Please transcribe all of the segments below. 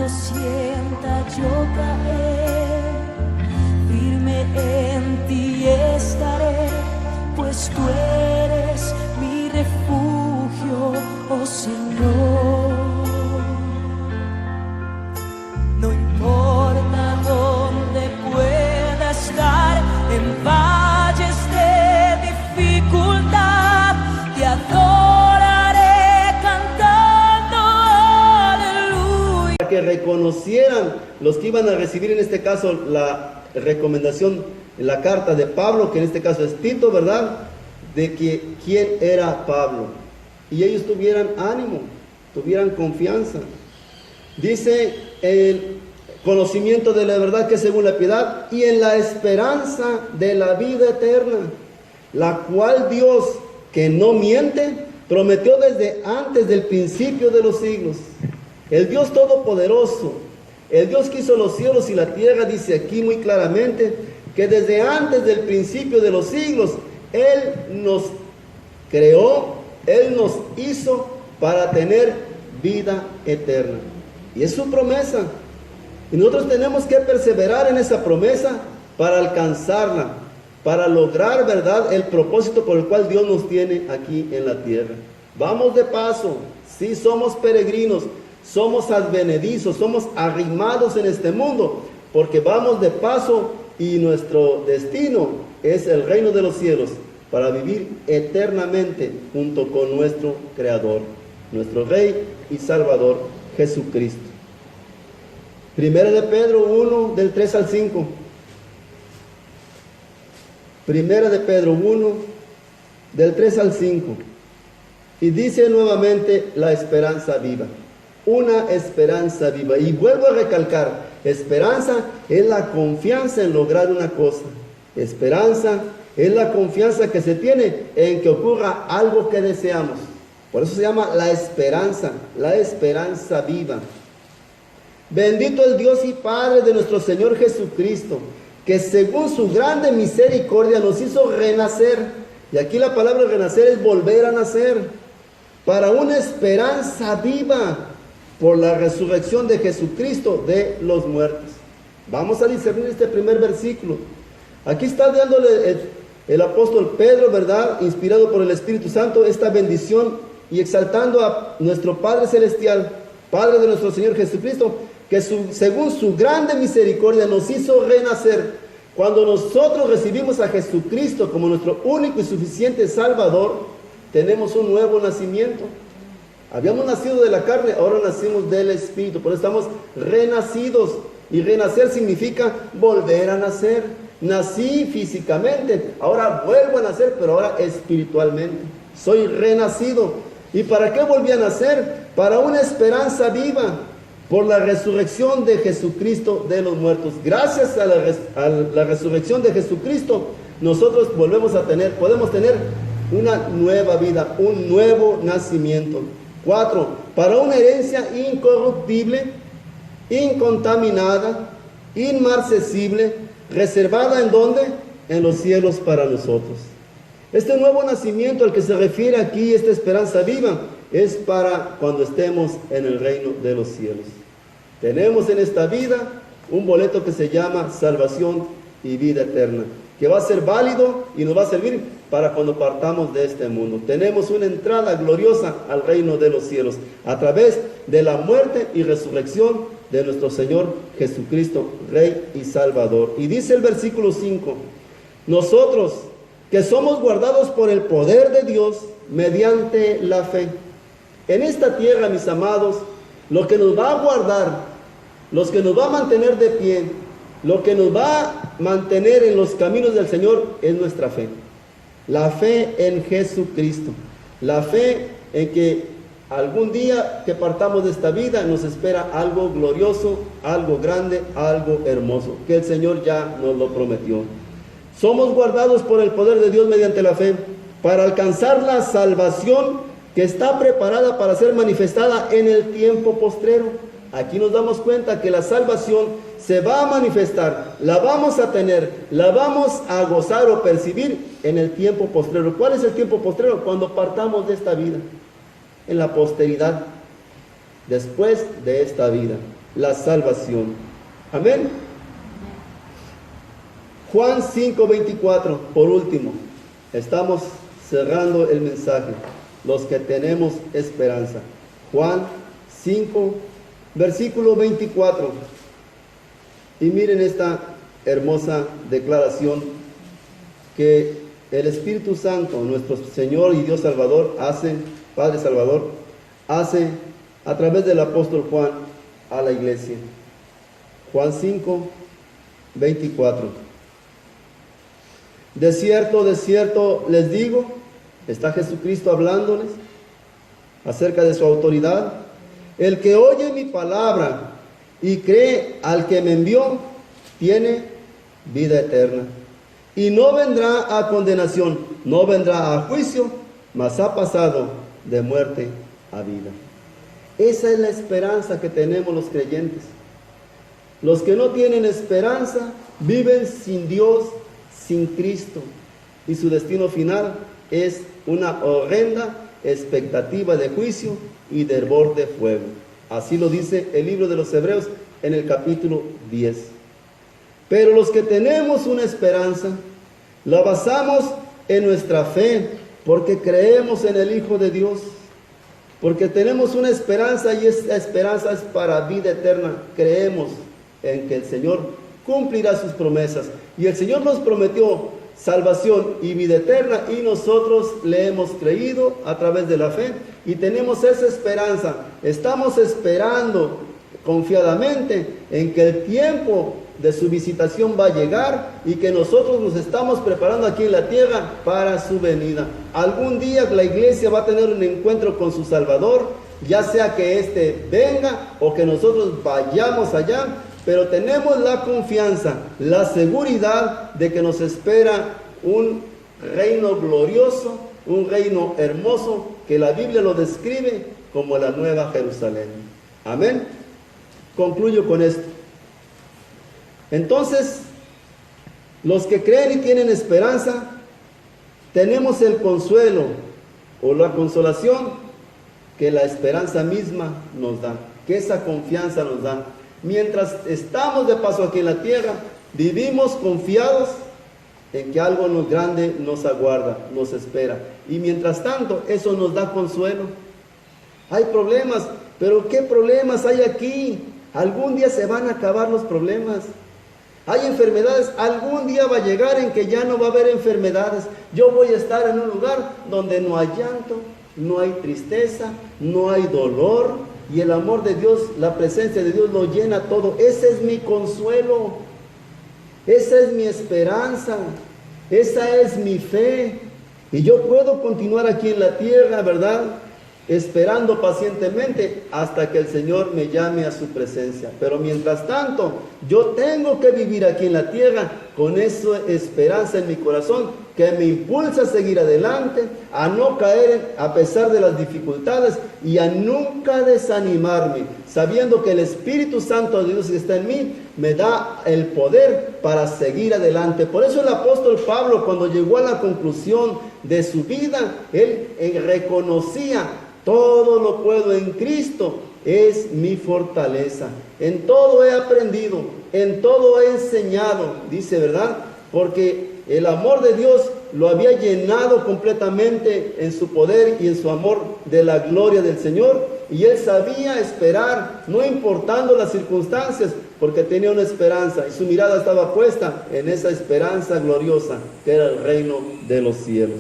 Cuando sienta yo caer, firme en ti estaré, pues tú eres mi refugio, oh Señor. No importa dónde pueda estar, en valles de dificultad, te adoraré cantando aleluya. Para que reconocieran los que iban a recibir en este caso la recomendación, la carta de Pablo, que en este caso es Tito, ¿verdad? De que quién era Pablo. Y ellos tuvieran ánimo, tuvieran confianza. Dice el conocimiento de la verdad que es según la piedad y en la esperanza de la vida eterna, la cual Dios, que no miente, prometió desde antes del principio de los siglos. El Dios todopoderoso, el Dios que hizo los cielos y la tierra, dice aquí muy claramente que desde antes del principio de los siglos, Él nos creó, Él nos hizo para tener vida eterna. Y es su promesa. Y nosotros tenemos que perseverar en esa promesa para alcanzarla, para lograr, ¿verdad?, el propósito por el cual Dios nos tiene aquí en la tierra. Vamos de paso, sí, somos peregrinos, somos advenedizos, somos arrimados en este mundo, porque vamos de paso y nuestro destino es el reino de los cielos, para vivir eternamente junto con nuestro Creador, nuestro Rey y Salvador, Jesucristo. Primera de Pedro 1, del 3 al 5. Primera de Pedro 1, del 3 al 5. Y dice nuevamente la esperanza viva. Una esperanza viva. Y vuelvo a recalcar, esperanza es la confianza en lograr una cosa. Esperanza es la confianza que se tiene en que ocurra algo que deseamos. Por eso se llama la esperanza viva. Bendito el Dios y Padre de nuestro Señor Jesucristo, que según su grande misericordia nos hizo renacer. Y aquí la palabra renacer es volver a nacer, para una esperanza viva por la resurrección de Jesucristo de los muertos. Vamos a discernir este primer versículo. Aquí está dándole el apóstol Pedro, ¿verdad?, inspirado por el Espíritu Santo, esta bendición y exaltando a nuestro Padre Celestial, Padre de nuestro Señor Jesucristo, que según su grande misericordia nos hizo renacer. Cuando nosotros recibimos a Jesucristo como nuestro único y suficiente Salvador, tenemos un nuevo nacimiento. Habíamos nacido de la carne, ahora nacimos del Espíritu, por eso estamos renacidos. Y renacer significa volver a nacer. Nací físicamente, ahora vuelvo a nacer, pero ahora espiritualmente. Soy renacido. ¿Y para qué volví a nacer? Para una esperanza viva, por la resurrección de Jesucristo de los muertos. Gracias a la resurrección de Jesucristo, nosotros podemos tener una nueva vida, un nuevo nacimiento. 4. Para una herencia incorruptible, incontaminada, inmarcesible, reservada ¿en dónde? En los cielos para nosotros. Este nuevo nacimiento al que se refiere aquí, esta esperanza viva, es para cuando estemos en el reino de los cielos. Tenemos en esta vida un boleto que se llama salvación y vida eterna, que va a ser válido y nos va a servir para cuando partamos de este mundo. Tenemos una entrada gloriosa al reino de los cielos a través de la muerte y resurrección de nuestro Señor Jesucristo, Rey y Salvador. Y dice el versículo 5, nosotros que somos guardados por el poder de Dios mediante la fe. En esta tierra, mis amados, lo que nos va a guardar, lo que nos va a mantener de pie, lo que nos va a mantener en los caminos del Señor es nuestra fe. La fe en Jesucristo. La fe en que algún día que partamos de esta vida nos espera algo glorioso, algo grande, algo hermoso, que el Señor ya nos lo prometió. Somos guardados por el poder de Dios mediante la fe para alcanzar la salvación que está preparada para ser manifestada en el tiempo postrero. Aquí nos damos cuenta que la salvación se va a manifestar, la vamos a tener, la vamos a gozar o percibir en el tiempo postrero. ¿Cuál es el tiempo postrero? Cuando partamos de esta vida, en la posteridad, después de esta vida. la salvación. Amén. Juan 5:24, por último, estamos cerrando el mensaje, los que tenemos esperanza. Juan 5, versículo 24. Y miren esta hermosa declaración que el Espíritu Santo, nuestro Señor y Dios Salvador, Padre Salvador, hace a través del apóstol Juan a la iglesia. Juan 5, 24. De cierto les digo, está Jesucristo hablándoles acerca de su autoridad. El que oye mi palabra y cree al que me envió, tiene vida eterna. Y no vendrá a condenación, no vendrá a juicio, mas ha pasado de muerte a vida. Esa es la esperanza que tenemos los creyentes. Los que no tienen esperanza viven sin Dios, sin Cristo. Y su destino final es una horrenda expectativa de juicio y de hervor de fuego. Así lo dice el libro de los Hebreos en el capítulo 10. Pero los que tenemos una esperanza, la basamos en nuestra fe, porque creemos en el Hijo de Dios, porque tenemos una esperanza y esa esperanza es para vida eterna. Creemos en que el Señor cumplirá sus promesas y el Señor nos prometió salvación y vida eterna y nosotros le hemos creído a través de la fe y tenemos esa esperanza. Estamos esperando confiadamente en que el tiempo de su visitación va a llegar y que nosotros nos estamos preparando aquí en la tierra para su venida. Algún día la iglesia va a tener un encuentro con su Salvador, ya sea que éste venga o que nosotros vayamos allá, pero tenemos la confianza, la seguridad de que nos espera un reino glorioso, un reino hermoso, que la Biblia lo describe como la Nueva Jerusalén. Amén. Concluyo con esto. Entonces, los que creen y tienen esperanza, tenemos el consuelo o la consolación que la esperanza misma nos da, que esa confianza nos da. Mientras estamos de paso aquí en la tierra, vivimos confiados en que algo grande nos aguarda, nos espera. Y mientras tanto, eso nos da consuelo. Hay problemas, pero ¿qué problemas hay aquí? Algún día se van a acabar los problemas. Hay enfermedades, algún día va a llegar en que ya no va a haber enfermedades. Yo voy a estar en un lugar donde no hay llanto, no hay tristeza, no hay dolor, y el amor de Dios, la presencia de Dios lo llena todo. Ese es mi consuelo, esa es mi esperanza, esa es mi fe. Y yo puedo continuar aquí en la tierra, ¿verdad?, esperando pacientemente hasta que el Señor me llame a su presencia. Pero mientras tanto, yo tengo que vivir aquí en la tierra con esa esperanza en mi corazón que me impulsa a seguir adelante, a no caer a pesar de las dificultades y a nunca desanimarme, sabiendo que el Espíritu Santo de Dios que está en mí me da el poder para seguir adelante. Por eso el apóstol Pablo, cuando llegó a la conclusión de su vida, él reconocía: todo lo puedo en Cristo, es mi fortaleza. En todo he aprendido, en todo he enseñado, dice, ¿verdad? Porque el amor de Dios lo había llenado completamente en su poder y en su amor de la gloria del Señor. Y él sabía esperar, no importando las circunstancias, porque tenía una esperanza. Y su mirada estaba puesta en esa esperanza gloriosa, que era el reino de los cielos.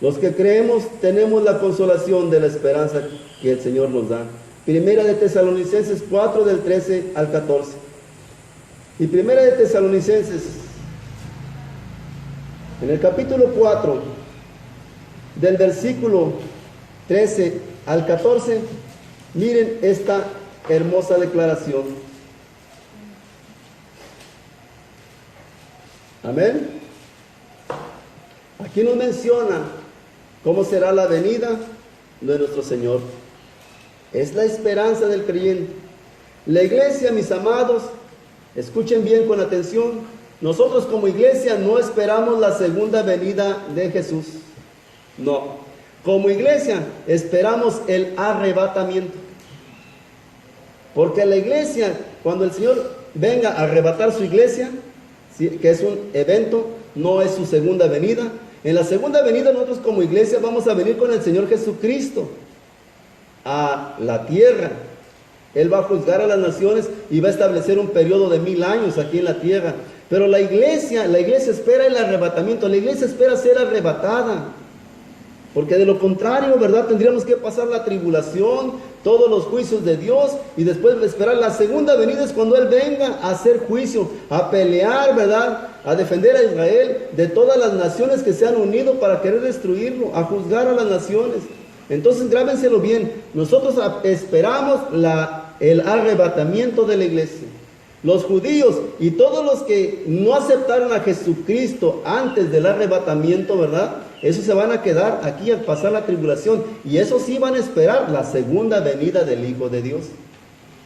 Los que creemos tenemos la consolación de la esperanza que el Señor nos da. Primera de Tesalonicenses 4, del 13 al 14. Y Primera de Tesalonicenses, en el capítulo 4, del versículo 13 al 14, miren esta hermosa declaración. Amén. Aquí nos menciona cómo será la venida de nuestro Señor. Es la esperanza del creyente. La iglesia, mis amados, escuchen bien con atención. Nosotros como iglesia no esperamos la segunda venida de Jesús. No. Como iglesia esperamos el arrebatamiento. Porque la iglesia, cuando el Señor venga a arrebatar su iglesia, ¿sí?, que es un evento, no es su segunda venida. En la segunda venida nosotros como iglesia vamos a venir con el Señor Jesucristo a la tierra. Él va a juzgar a las naciones y va a establecer un periodo de 1000 años aquí en la tierra. Pero la iglesia espera el arrebatamiento, la iglesia espera ser arrebatada. Porque de lo contrario, ¿verdad?, tendríamos que pasar la tribulación, todos los juicios de Dios, y después esperar la segunda venida, es cuando Él venga a hacer juicio, a pelear, ¿verdad?, a defender a Israel de todas las naciones que se han unido para querer destruirlo, a juzgar a las naciones. Entonces grábenselo bien, nosotros esperamos el arrebatamiento de la iglesia. Los judíos y todos los que no aceptaron a Jesucristo antes del arrebatamiento, ¿verdad?, esos se van a quedar aquí a pasar la tribulación, y esos sí van a esperar la segunda venida del Hijo de Dios.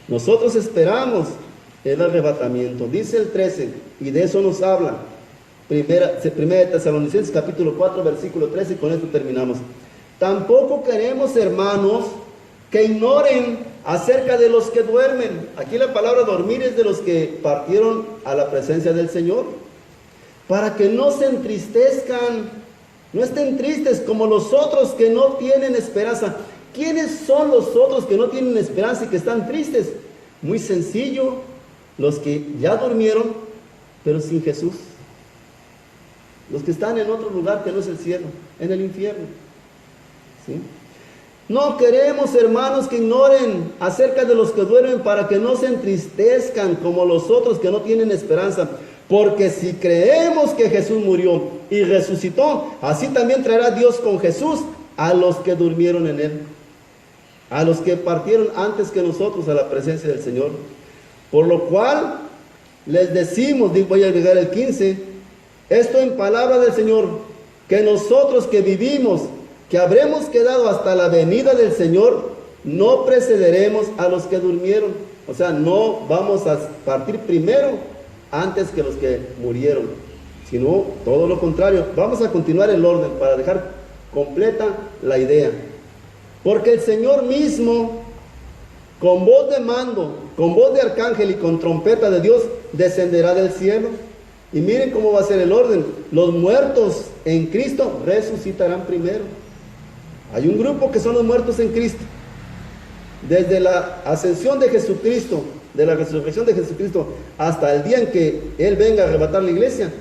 Nosotros esperamos el arrebatamiento. Dice el 13, y de eso nos habla Primera de Tesalonicenses capítulo 4 versículo 13, y con esto terminamos. Tampoco queremos, hermanos, que ignoren acerca de los que duermen. Aquí la palabra dormir es de los que partieron a la presencia del Señor, para que no se entristezcan, no estén tristes como los otros que no tienen esperanza. ¿Quiénes son los otros que no tienen esperanza y que están tristes? Muy sencillo, los que ya durmieron, pero sin Jesús. Los que están en otro lugar que no es el cielo, en el infierno. ¿Sí? No queremos, hermanos, que ignoren acerca de los que duermen, para que no se entristezcan como los otros que no tienen esperanza. Porque si creemos que Jesús murió y resucitó, así también traerá Dios con Jesús a los que durmieron en Él, a los que partieron antes que nosotros a la presencia del Señor. Por lo cual les decimos, voy a agregar el 15, esto en palabra del Señor, que nosotros que vivimos, que habremos quedado hasta la venida del Señor, no precederemos a los que durmieron. O sea, no vamos a partir primero antes que los que murieron, sino todo lo contrario. Vamos a continuar el orden para dejar completa la idea. Porque el Señor mismo, con voz de mando, con voz de arcángel y con trompeta de Dios, descenderá del cielo. Y miren cómo va a ser el orden. Los muertos en Cristo resucitarán primero. Hay un grupo que son los muertos en Cristo. Desde la ascensión de Jesucristo, de la resurrección de Jesucristo, hasta el día en que Él venga a arrebatar la iglesia,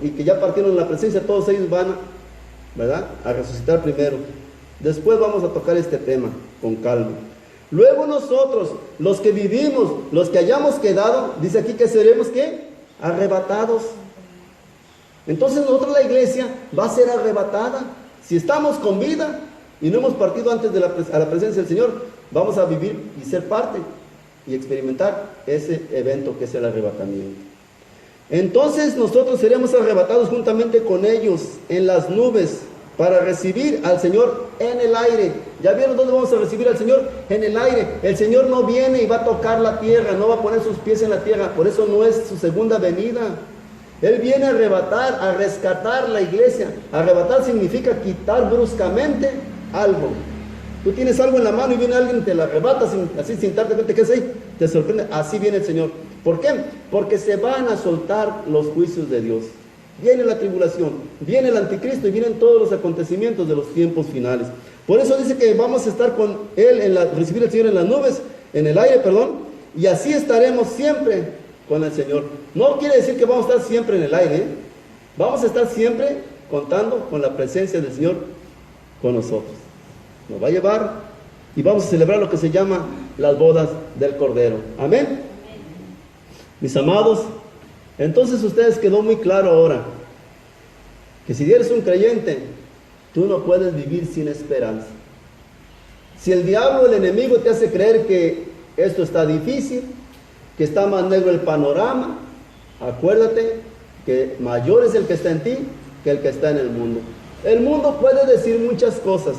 y que ya partieron en la presencia, todos ellos van, ¿verdad?, a resucitar primero. Después vamos a tocar este tema con calma. Luego nosotros, los que vivimos, los que hayamos quedado, dice aquí que seremos, ¿qué?, arrebatados. Entonces nosotros, la iglesia va a ser arrebatada. Si estamos con vida y no hemos partido antes a la presencia del Señor, vamos a vivir y ser parte y experimentar ese evento que es el arrebatamiento. Entonces nosotros seremos arrebatados juntamente con ellos en las nubes para recibir al Señor en el aire. ¿Ya vieron dónde vamos a recibir al Señor? En el aire. El Señor no viene y va a tocar la tierra, no va a poner sus pies en la tierra, por eso no es su segunda venida. Él viene a arrebatar, a rescatar la iglesia. Arrebatar significa quitar bruscamente algo. Tú tienes algo en la mano y viene alguien y te lo arrebata así sin darte cuenta. ¿Qué es ahí? Te sorprende. Así viene el Señor. ¿Por qué? Porque se van a soltar los juicios de Dios. Viene la tribulación, viene el anticristo y vienen todos los acontecimientos de los tiempos finales. Por eso dice que vamos a estar con Él, recibir al Señor en las nubes, en el aire, y así estaremos siempre con el Señor. No quiere decir que vamos a estar siempre en el aire, ¿eh? Vamos a estar siempre contando con la presencia del Señor con nosotros. Nos va a llevar y vamos a celebrar lo que se llama las bodas del Cordero. Amén. Mis amados, entonces ustedes quedó muy claro ahora que si eres un creyente, tú no puedes vivir sin esperanza. Si el diablo, el enemigo, te hace creer que esto está difícil, que está más negro el panorama, acuérdate que mayor es el que está en ti que el que está en el mundo. El mundo puede decir muchas cosas,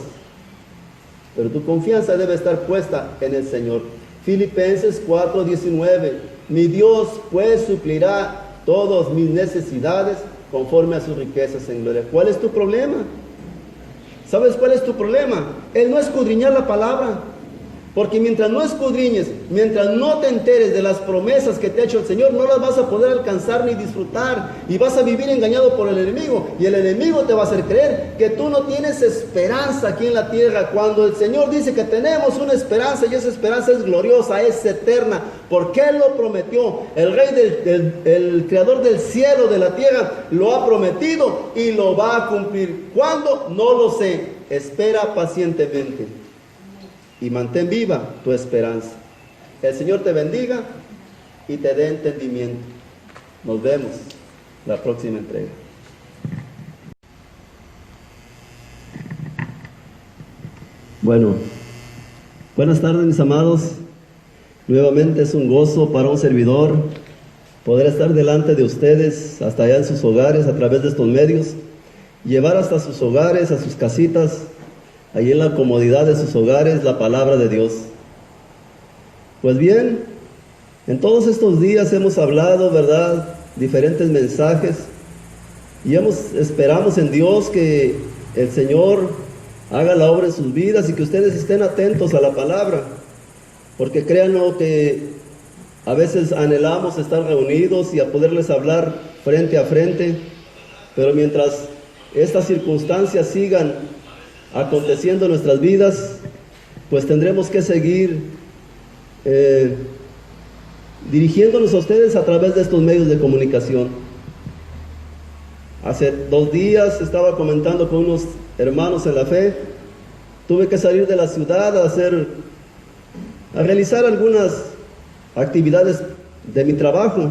pero tu confianza debe estar puesta en el Señor. Filipenses 4:19, mi Dios pues suplirá todas mis necesidades conforme a sus riquezas en gloria. ¿Cuál es tu problema? ¿Sabes cuál es tu problema? El no escudriñar la palabra. Porque mientras no escudriñes, mientras no te enteres de las promesas que te ha hecho el Señor, no las vas a poder alcanzar ni disfrutar. Y vas a vivir engañado por el enemigo. Y el enemigo te va a hacer creer que tú no tienes esperanza aquí en la tierra. Cuando el Señor dice que tenemos una esperanza, y esa esperanza es gloriosa, es eterna. Porque Él lo prometió. El Rey, el Creador del cielo, de la tierra, lo ha prometido y lo va a cumplir. ¿Cuándo? No lo sé. Espera pacientemente. Y mantén viva tu esperanza. El Señor te bendiga y te dé entendimiento. Nos vemos la próxima entrega. Bueno, buenas tardes, mis amados. Nuevamente es un gozo para un servidor poder estar delante de ustedes, hasta allá en sus hogares, a través de estos medios, llevar hasta sus hogares, a sus casitas, ahí en la comodidad de sus hogares, la palabra de Dios. Pues bien, en todos estos días hemos hablado, ¿verdad?, diferentes mensajes, y esperamos en Dios que el Señor haga la obra en sus vidas y que ustedes estén atentos a la palabra, porque créanlo que a veces anhelamos estar reunidos y a poderles hablar frente a frente, pero mientras estas circunstancias sigan aconteciendo en nuestras vidas, pues tendremos que seguir dirigiéndonos a ustedes a través de estos medios de comunicación. Hace 2 días estaba comentando con unos hermanos en la fe. Tuve que salir de la ciudad a realizar algunas actividades de mi trabajo,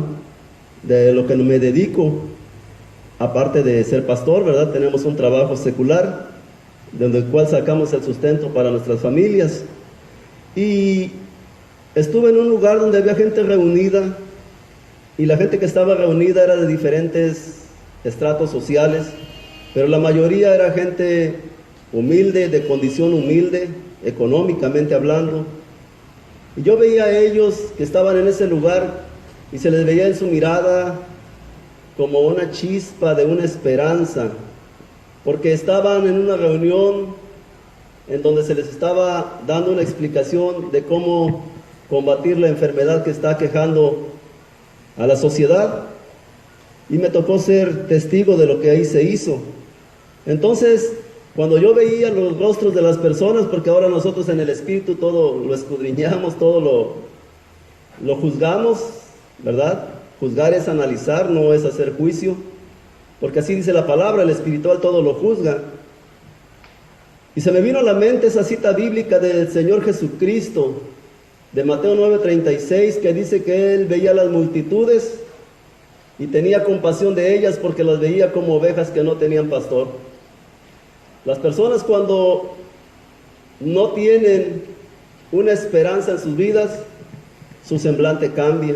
de lo que me dedico, aparte de ser pastor, ¿verdad? Tenemos un trabajo secular, del cual sacamos el sustento para nuestras familias. Y estuve en un lugar donde había gente reunida, y la gente que estaba reunida era de diferentes estratos sociales, pero la mayoría era gente humilde, de condición humilde, económicamente hablando. Y yo veía a ellos que estaban en ese lugar y se les veía en su mirada como una chispa de una esperanza, porque estaban en una reunión en donde se les estaba dando una explicación de cómo combatir la enfermedad que está aquejando a la sociedad, y me tocó ser testigo de lo que ahí se hizo. Entonces, cuando yo veía los rostros de las personas, porque ahora nosotros en el Espíritu todo lo escudriñamos, todo lo juzgamos, ¿verdad? Juzgar es analizar, no es hacer juicio, porque así dice la palabra, el espiritual todo lo juzga. Y se me vino a la mente esa cita bíblica del Señor Jesucristo, de Mateo 9:36, que dice que Él veía las multitudes y tenía compasión de ellas porque las veía como ovejas que no tenían pastor. Las personas, cuando no tienen una esperanza en sus vidas, su semblante cambia,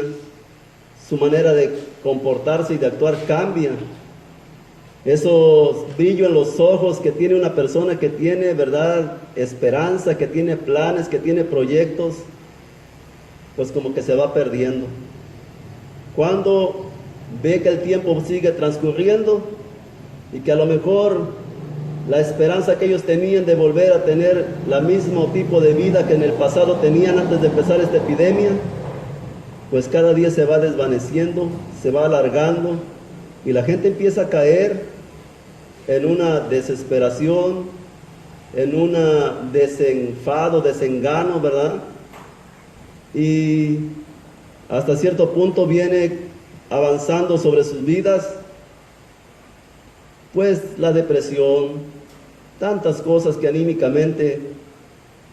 su manera de comportarse y de actuar cambia. Esos brillo en los ojos que tiene una persona que tiene, ¿verdad?, esperanza, que tiene planes, que tiene proyectos, pues como que se va perdiendo. Cuando ve que el tiempo sigue transcurriendo y que a lo mejor la esperanza que ellos tenían de volver a tener el mismo tipo de vida que en el pasado tenían antes de empezar esta epidemia, pues cada día se va desvaneciendo, se va alargando, y la gente empieza a caer en una desesperación, en un desenfado, desengano, ¿verdad? Y hasta cierto punto viene avanzando sobre sus vidas, pues la depresión, tantas cosas que anímicamente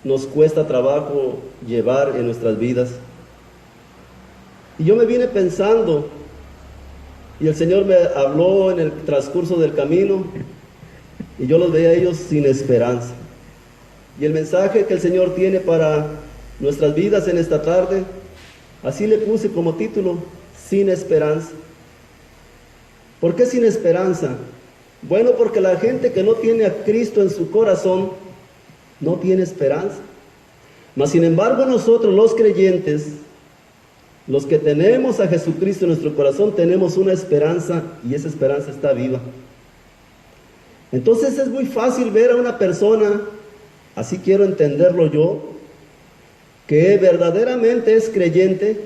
nos cuesta trabajo llevar en nuestras vidas. Y yo me vine pensando, y el Señor me habló en el transcurso del camino, y yo los veía a ellos sin esperanza. Y el mensaje que el Señor tiene para nuestras vidas en esta tarde, así le puse como título: sin esperanza. ¿Por qué sin esperanza? Bueno, porque la gente que no tiene a Cristo en su corazón no tiene esperanza. Mas sin embargo, nosotros los creyentes, los que tenemos a Jesucristo en nuestro corazón, tenemos una esperanza, y esa esperanza está viva. Entonces es muy fácil ver a una persona, así quiero entenderlo yo, que verdaderamente es creyente,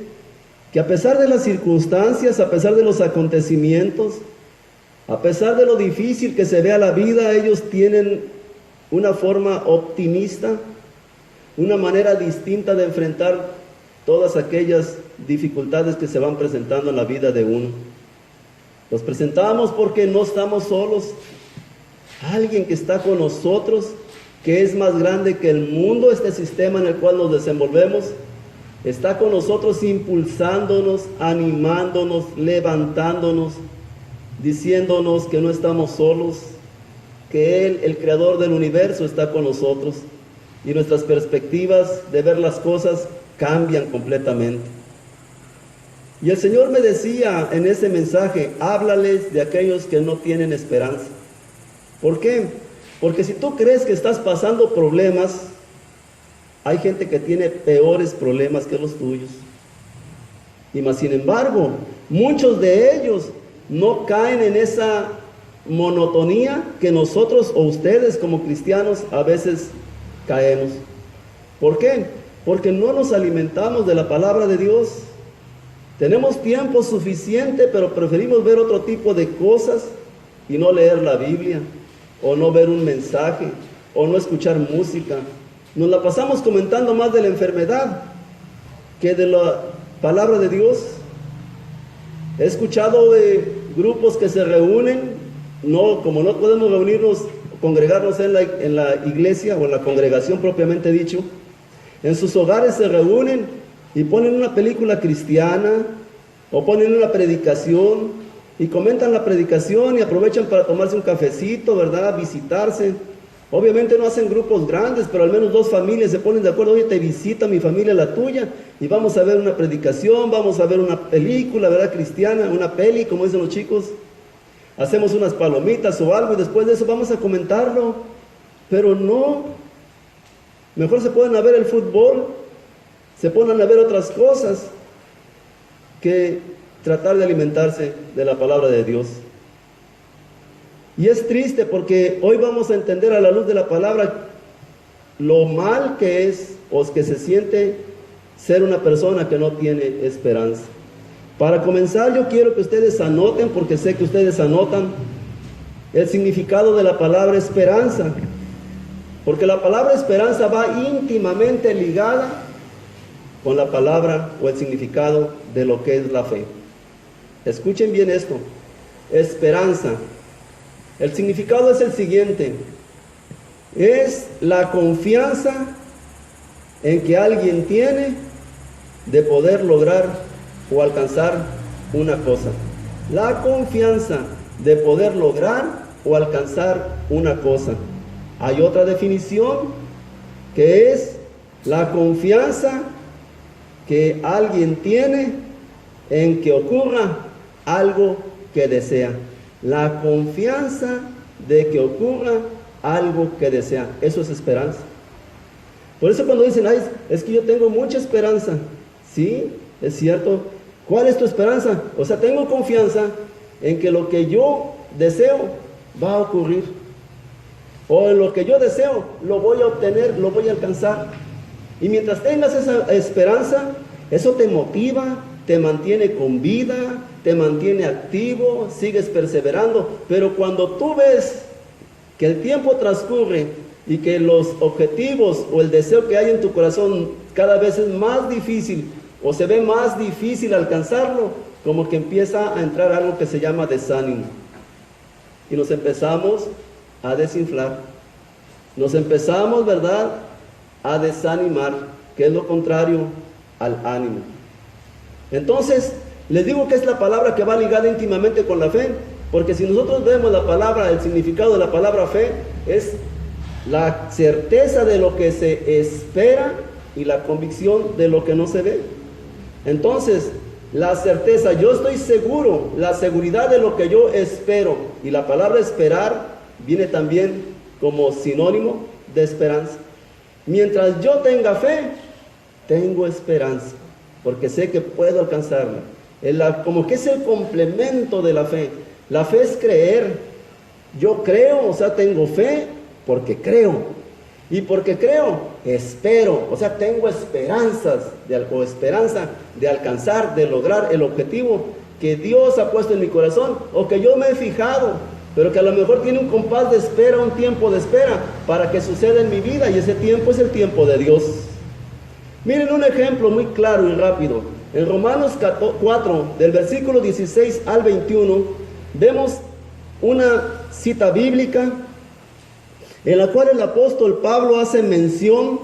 que a pesar de las circunstancias, a pesar de los acontecimientos, a pesar de lo difícil que se vea la vida, ellos tienen una forma optimista, una manera distinta de enfrentar todas aquellas dificultades que se van presentando en la vida de uno. Los presentamos porque no estamos solos. Alguien que está con nosotros, que es más grande que el mundo, este sistema en el cual nos desenvolvemos, está con nosotros impulsándonos, animándonos, levantándonos, diciéndonos que no estamos solos, que Él, el creador del universo, está con nosotros, y nuestras perspectivas de ver las cosas cambian completamente. Y el Señor me decía en ese mensaje: háblales de aquellos que no tienen esperanza. ¿Por qué? Porque si tú crees que estás pasando problemas, hay gente que tiene peores problemas que los tuyos. Y más sin embargo, muchos de ellos no caen en esa monotonía que nosotros o ustedes como cristianos a veces caemos. ¿Por qué? Porque no nos alimentamos de la palabra de Dios. Tenemos tiempo suficiente, pero preferimos ver otro tipo de cosas y no leer la Biblia, o no ver un mensaje, o no escuchar música. Nos la pasamos comentando más de la enfermedad que de la palabra de Dios. He escuchado de grupos que se reúnen, como no podemos reunirnos, congregarnos en la iglesia o en la congregación propiamente dicho, en sus hogares se reúnen y ponen una película cristiana o ponen una predicación y comentan la predicación y aprovechan para tomarse un cafecito, ¿verdad? Visitarse. Obviamente no hacen grupos grandes, pero al menos 2 familias se ponen de acuerdo: oye, te visita mi familia, la tuya, y vamos a ver una predicación, vamos a ver una película, ¿verdad? Cristiana, una peli, como dicen los chicos. Hacemos unas palomitas o algo y después de eso vamos a comentarlo. Pero no, mejor se ponen a ver el fútbol, se ponen a ver otras cosas que tratar de alimentarse de la palabra de Dios. Y es triste porque hoy vamos a entender a la luz de la palabra lo mal que es o que se siente ser una persona que no tiene esperanza. Para comenzar, yo quiero que ustedes anoten, porque sé que ustedes anotan, el significado de la palabra esperanza. Porque la palabra esperanza va íntimamente ligada con la palabra o el significado de lo que es la fe. Escuchen bien esto: esperanza. El significado es el siguiente: es la confianza en que alguien tiene de poder lograr o alcanzar una cosa. La confianza de poder lograr o alcanzar una cosa. Hay otra definición que es la confianza que alguien tiene en que ocurra algo que desea. La confianza de que ocurra algo que desea. Eso es esperanza. Por eso cuando dicen: ay, es que yo tengo mucha esperanza. Sí, es cierto. ¿Cuál es tu esperanza? O sea, tengo confianza en que lo que yo deseo va a ocurrir. O en lo que yo deseo lo voy a obtener, lo voy a alcanzar. Y mientras tengas esa esperanza, eso te motiva, te mantiene con vida, te mantiene activo, sigues perseverando. Pero cuando tú ves que el tiempo transcurre y que los objetivos o el deseo que hay en tu corazón cada vez es más difícil o se ve más difícil alcanzarlo, como que empieza a entrar algo que se llama desánimo. Y nos empezamos a desinflar. Nos empezamos, ¿verdad?, a desanimar, que es lo contrario al ánimo. Entonces, les digo que es la palabra que va ligada íntimamente con la fe, porque si nosotros vemos la palabra, el significado de la palabra fe es la certeza de lo que se espera y la convicción de lo que no se ve. Entonces, la certeza, yo estoy seguro, la seguridad de lo que yo espero, y la palabra esperar viene también como sinónimo de esperanza. Mientras yo tenga fe, tengo esperanza, porque sé que puedo alcanzarla. Como que es el complemento de la fe. La fe es creer. Yo creo, o sea, tengo fe porque creo. Y porque creo, espero, o sea, tengo esperanza de alcanzar, de lograr el objetivo que Dios ha puesto en mi corazón, o que yo me he fijado, pero que a lo mejor tiene un compás de espera, un tiempo de espera, para que suceda en mi vida, y ese tiempo es el tiempo de Dios. Miren un ejemplo muy claro y rápido. En Romanos 4, del versículo 16 al 21, vemos una cita bíblica en la cual el apóstol Pablo hace mención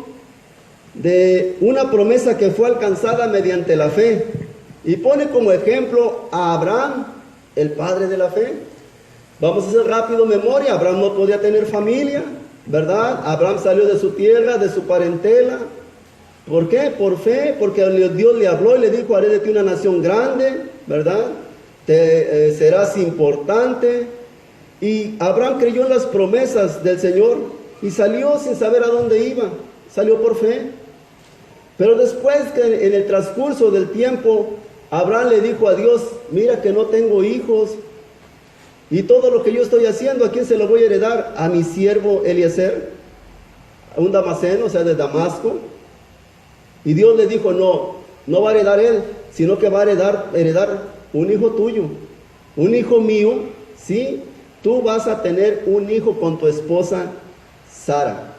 de una promesa que fue alcanzada mediante la fe, y pone como ejemplo a Abraham, el padre de la fe. Vamos a hacer rápido memoria. Abraham no podía tener familia, ¿verdad? Abraham salió de su tierra, de su parentela. ¿Por qué? Por fe, porque Dios le habló y le dijo: haré de ti una nación grande, ¿verdad? Serás importante. Y Abraham creyó en las promesas del Señor y salió sin saber a dónde iba. Salió por fe. Pero después, que en el transcurso del tiempo, Abraham le dijo a Dios: mira que no tengo hijos, y todo lo que yo estoy haciendo, ¿a quién se lo voy a heredar? A mi siervo Eliezer, a un damasceno, o sea, de Damasco. Y Dios le dijo: no va a heredar él, sino que va a heredar un hijo tuyo, un hijo mío, ¿sí? Tú vas a tener un hijo con tu esposa Sara.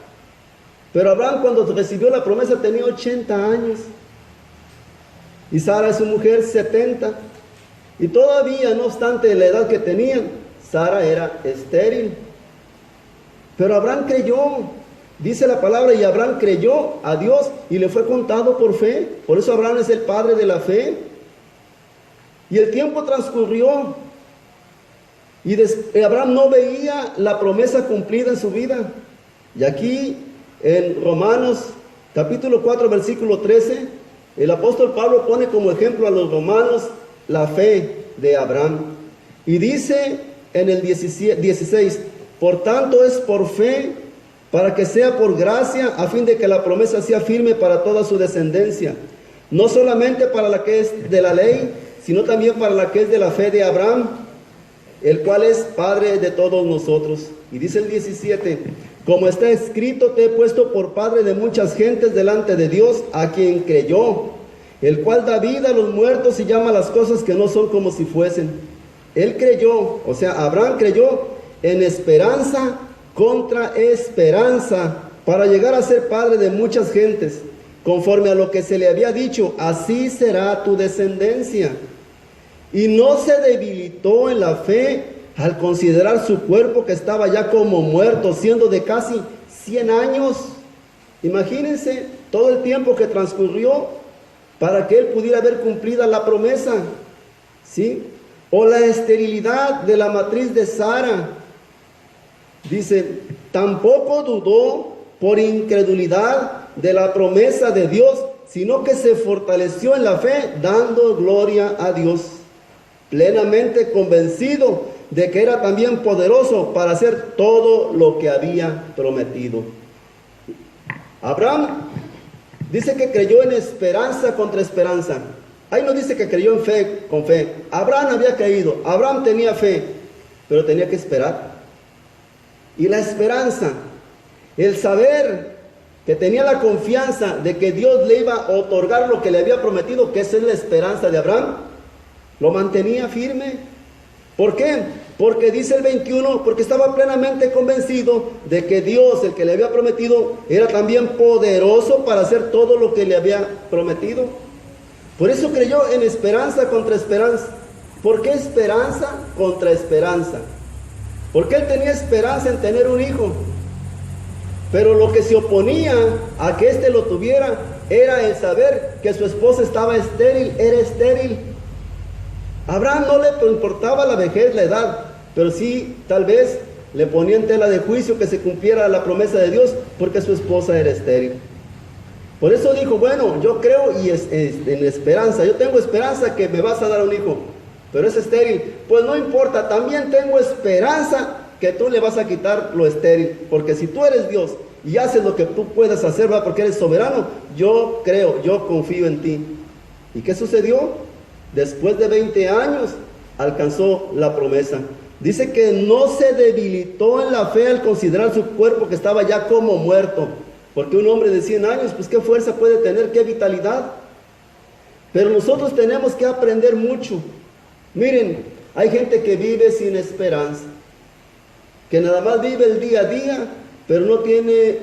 Pero Abraham, cuando recibió la promesa, tenía 80 años. Y Sara, su mujer, 70. Y todavía, no obstante la edad que tenían, Sara era estéril. Pero Abraham creyó. Dice la palabra: y Abraham creyó a Dios y le fue contado por fe. Por eso Abraham es el padre de la fe. Y el tiempo transcurrió, y Abraham no veía la promesa cumplida en su vida. Y aquí en Romanos capítulo 4 versículo 13, el apóstol Pablo pone como ejemplo a los romanos la fe de Abraham. Y dice en el 16: por tanto es por fe, para que sea por gracia, a fin de que la promesa sea firme para toda su descendencia, no solamente para la que es de la ley, sino también para la que es de la fe de Abraham, el cual es padre de todos nosotros. Y dice el 17: como está escrito, te he puesto por padre de muchas gentes delante de Dios, a quien creyó, el cual da vida a los muertos y llama las cosas que no son como si fuesen. Él creyó, o sea, Abraham creyó en esperanza contra esperanza, para llegar a ser padre de muchas gentes, conforme a lo que se le había dicho: así será tu descendencia. Y no se debilitó en la fe al considerar su cuerpo, que estaba ya como muerto, siendo de casi 100 años. Imagínense todo el tiempo que transcurrió para que él pudiera ver cumplida la promesa, ¿sí? O la esterilidad de la matriz de Sara. Dice: tampoco dudó por incredulidad de la promesa de Dios, sino que se fortaleció en la fe, dando gloria a Dios, plenamente convencido de que era también poderoso para hacer todo lo que había prometido. Abraham dice que creyó en esperanza contra esperanza. Ahí no dice que creyó en fe con fe. Abraham había creído, Abraham tenía fe, pero tenía que esperar. Y la esperanza, el saber que tenía la confianza de que Dios le iba a otorgar lo que le había prometido, que esa es la esperanza de Abraham, lo mantenía firme. ¿Por qué? Porque dice el 21, porque estaba plenamente convencido de que Dios, el que le había prometido, era también poderoso para hacer todo lo que le había prometido. Por eso creyó en esperanza contra esperanza. ¿Por qué esperanza contra esperanza? Porque él tenía esperanza en tener un hijo, pero lo que se oponía a que éste lo tuviera era el saber que su esposa estaba estéril, era estéril. A Abraham no le importaba la vejez, la edad, pero sí tal vez le ponía en tela de juicio que se cumpliera la promesa de Dios, porque su esposa era estéril. Por eso dijo: bueno, yo creo en esperanza, yo tengo esperanza que me vas a dar un hijo, pero es estéril. Pues no importa, también tengo esperanza que tú le vas a quitar lo estéril, porque si tú eres Dios y haces lo que tú puedas hacer, ¿verdad? Porque eres soberano, yo creo, yo confío en ti. ¿Y qué sucedió? Después de 20 años alcanzó la promesa. Dice que no se debilitó en la fe al considerar su cuerpo que estaba ya como muerto. Porque un hombre de 100 años, pues qué fuerza puede tener, qué vitalidad. Pero nosotros tenemos que aprender mucho. Miren, hay gente que vive sin esperanza, que nada más vive el día a día, pero no tiene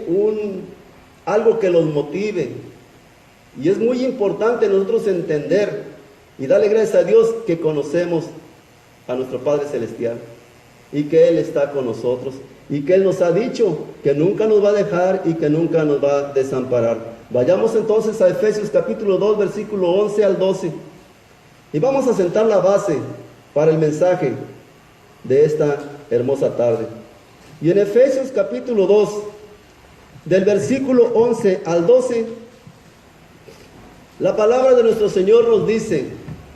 algo que los motive. Y es muy importante nosotros entender y darle gracias a Dios que conocemos a nuestro Padre Celestial y que Él está con nosotros y que Él nos ha dicho que nunca nos va a dejar y que nunca nos va a desamparar. Vayamos entonces a Efesios capítulo 2, versículo 11 al 12 y vamos a sentar la base para el mensaje de esta hermosa tarde. Y en Efesios capítulo 2, del versículo 11 al 12, la palabra de nuestro Señor nos dice: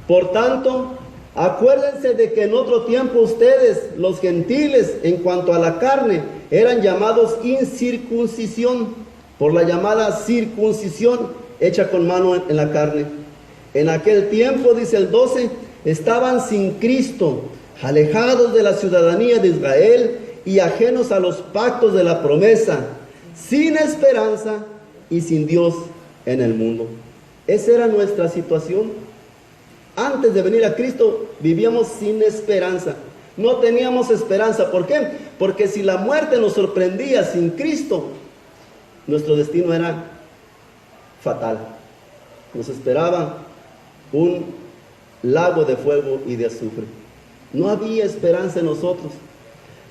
por tanto, acuérdense de que en otro tiempo ustedes, los gentiles, en cuanto a la carne, eran llamados incircuncisión, por la llamada circuncisión hecha con mano en la carne. En aquel tiempo, dice el 12, estaban sin Cristo, alejados de la ciudadanía de Israel y ajenos a los pactos de la promesa, sin esperanza y sin Dios en el mundo. Esa era nuestra situación. Antes de venir a Cristo vivíamos sin esperanza. No teníamos esperanza. ¿Por qué? Porque si la muerte nos sorprendía sin Cristo, nuestro destino era fatal. Nos esperaba un lago de fuego y de azufre. No había esperanza en nosotros.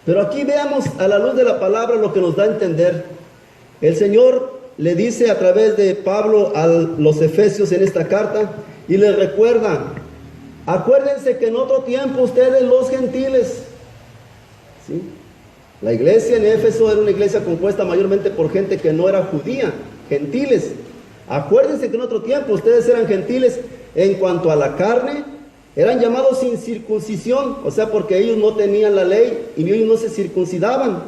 Pero aquí veamos a la luz de la palabra lo que nos da a entender. El Señor le dice a través de Pablo a los Efesios en esta carta y les recuerda: acuérdense que en otro tiempo ustedes, los gentiles, ¿sí? La iglesia en Éfeso era una iglesia compuesta mayormente por gente que no era judía, gentiles. Acuérdense que en otro tiempo ustedes eran gentiles en cuanto a la carne, eran llamados sin circuncisión, o sea, porque ellos no tenían la ley y ellos no se circuncidaban,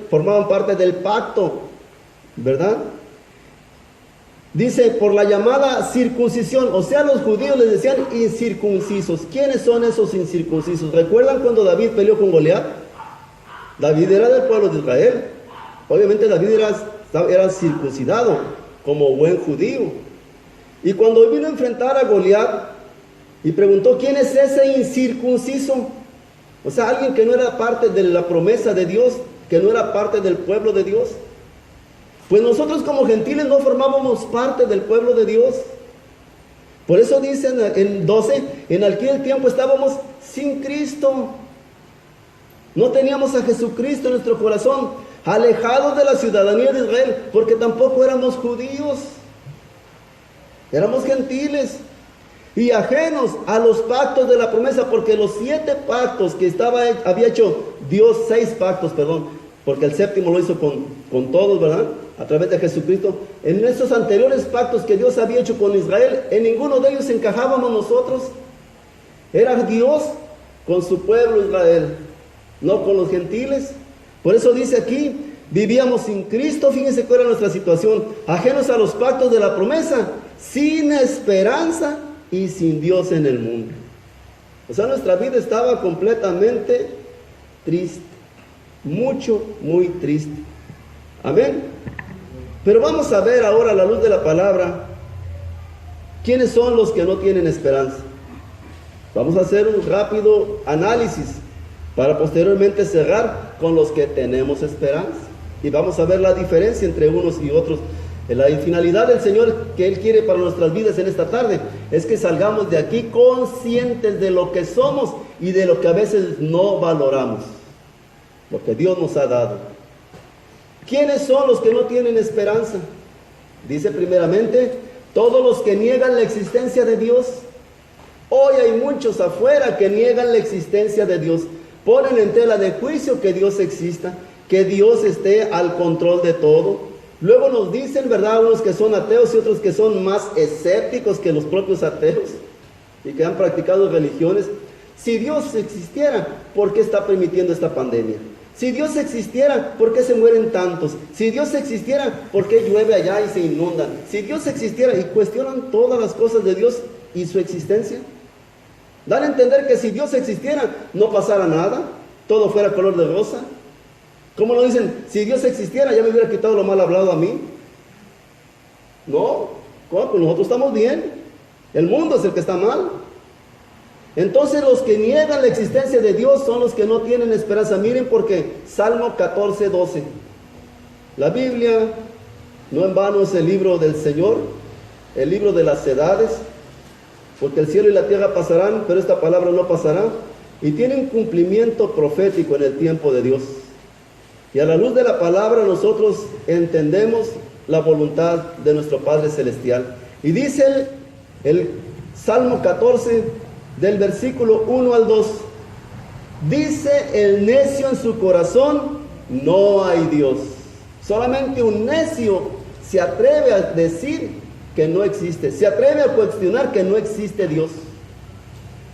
formaban parte del pacto, ¿verdad? Dice, por la llamada circuncisión, o sea, los judíos les decían incircuncisos. ¿Quiénes son esos incircuncisos? ¿Recuerdan cuando David peleó con Goliat? David era del pueblo de Israel. Obviamente David era circuncidado como buen judío. Y cuando vino a enfrentar a Goliat y preguntó: ¿quién es ese incircunciso? O sea, alguien que no era parte de la promesa de Dios, que no era parte del pueblo de Dios. Pues nosotros como gentiles no formábamos parte del pueblo de Dios. Por eso dice en 12, en aquel tiempo estábamos sin Cristo. No teníamos a Jesucristo en nuestro corazón, alejados de la ciudadanía de Israel, porque tampoco éramos judíos. Éramos gentiles y ajenos a los pactos de la promesa, porque los 7 pactos que había hecho Dios, 6 pactos, perdón, porque el séptimo lo hizo con todos, ¿verdad? A través de Jesucristo. En esos anteriores pactos que Dios había hecho con Israel, en ninguno de ellos encajábamos nosotros. Era Dios con su pueblo Israel, no con los gentiles. Por eso dice aquí, vivíamos sin Cristo. Fíjense cuál era nuestra situación: ajenos a los pactos de la promesa, sin esperanza y sin Dios en el mundo. O sea, nuestra vida estaba completamente triste, muy triste. Amén. Pero vamos a ver ahora, a la luz de la palabra, ¿quiénes son los que no tienen esperanza? Vamos a hacer un rápido análisis para posteriormente cerrar con los que tenemos esperanza. Y vamos a ver la diferencia entre unos y otros. La finalidad del Señor que Él quiere para nuestras vidas en esta tarde es que salgamos de aquí conscientes de lo que somos y de lo que a veces no valoramos, lo que Dios nos ha dado. ¿Quiénes son los que no tienen esperanza? Dice primeramente, todos los que niegan la existencia de Dios. Hoy hay muchos afuera que niegan la existencia de Dios. Ponen en tela de juicio que Dios exista, que Dios esté al control de todo. Luego nos dicen, ¿verdad?, unos que son ateos y otros que son más escépticos que los propios ateos y que han practicado religiones. Si Dios existiera, ¿por qué está permitiendo esta pandemia? Si Dios existiera, ¿por qué se mueren tantos? Si Dios existiera, ¿por qué llueve allá y se inundan? Si Dios existiera, y cuestionan todas las cosas de Dios y su existencia. Dan a entender que si Dios existiera, no pasara nada, todo fuera color de rosa. ¿Cómo lo dicen? Si Dios existiera, ya me hubiera quitado lo mal hablado a mí. No, pues nosotros estamos bien. El mundo es el que está mal. Entonces los que niegan la existencia de Dios son los que no tienen esperanza. Miren porque Salmo 14, 12. La Biblia no en vano es el libro del Señor, el libro de las edades, porque el cielo y la tierra pasarán, pero esta palabra no pasará, y tiene un cumplimiento profético en el tiempo de Dios. Y a la luz de la palabra nosotros entendemos la voluntad de nuestro Padre Celestial. Y dice el Salmo 14, del versículo 1 al 2, dice el necio en su corazón, no hay Dios. Solamente un necio se atreve a decir que no existe, se atreve a cuestionar que no existe Dios.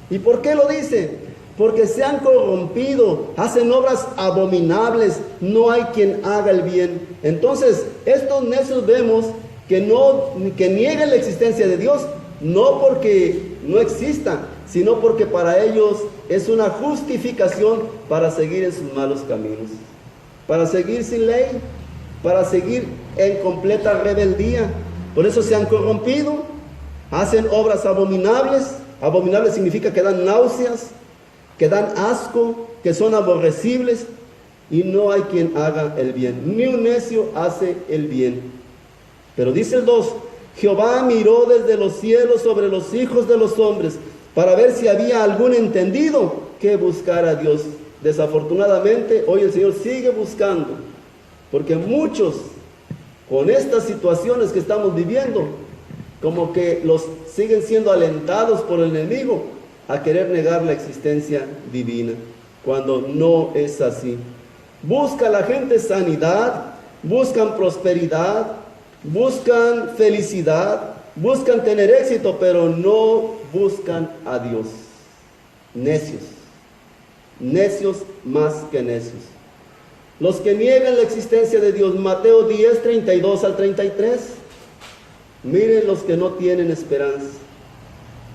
¿Y por qué lo dice? Porque se han corrompido, hacen obras abominables, no hay quien haga el bien. Entonces, estos necios vemos que niegan la existencia de Dios, no porque no exista, sino porque para ellos es una justificación para seguir en sus malos caminos, para seguir sin ley, para seguir en completa rebeldía. Por eso se han corrompido, hacen obras abominables. Abominables significa que dan náuseas, que dan asco, que son aborrecibles, y no hay quien haga el bien. Ni un necio hace el bien. Pero dice el 2, Jehová miró desde los cielos sobre los hijos de los hombres, para ver si había algún entendido que buscara a Dios. Desafortunadamente, hoy el Señor sigue buscando, porque muchos, con estas situaciones que estamos viviendo, como que los siguen siendo alentados por el enemigo a querer negar la existencia divina, cuando no es así. Busca la gente sanidad, buscan prosperidad, buscan felicidad, buscan tener éxito, pero no buscan a Dios. Necios, necios más que necios. Los que niegan la existencia de Dios, Mateo 10, 32 al 33. Miren los que no tienen esperanza.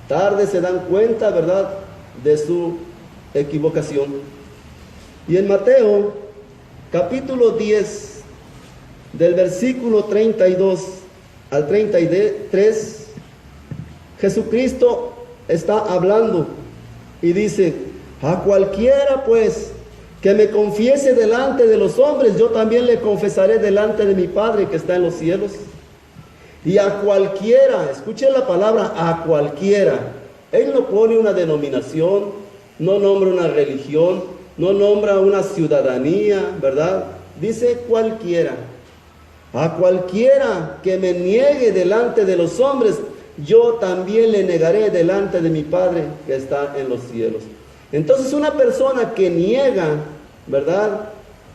Tarde se dan cuenta, ¿verdad?, de su equivocación. Y en Mateo, capítulo 10, del versículo 32 al 33, Jesucristo está hablando y dice: a cualquiera pues que me confiese delante de los hombres, yo también le confesaré delante de mi Padre que está en los cielos. Y a cualquiera, escuchen la palabra a cualquiera. Él no pone una denominación, no nombra una religión, no nombra una ciudadanía, ¿verdad? Dice cualquiera. A cualquiera que me niegue delante de los hombres, yo también le negaré delante de mi Padre que está en los cielos. Entonces una persona que niega, ¿verdad?,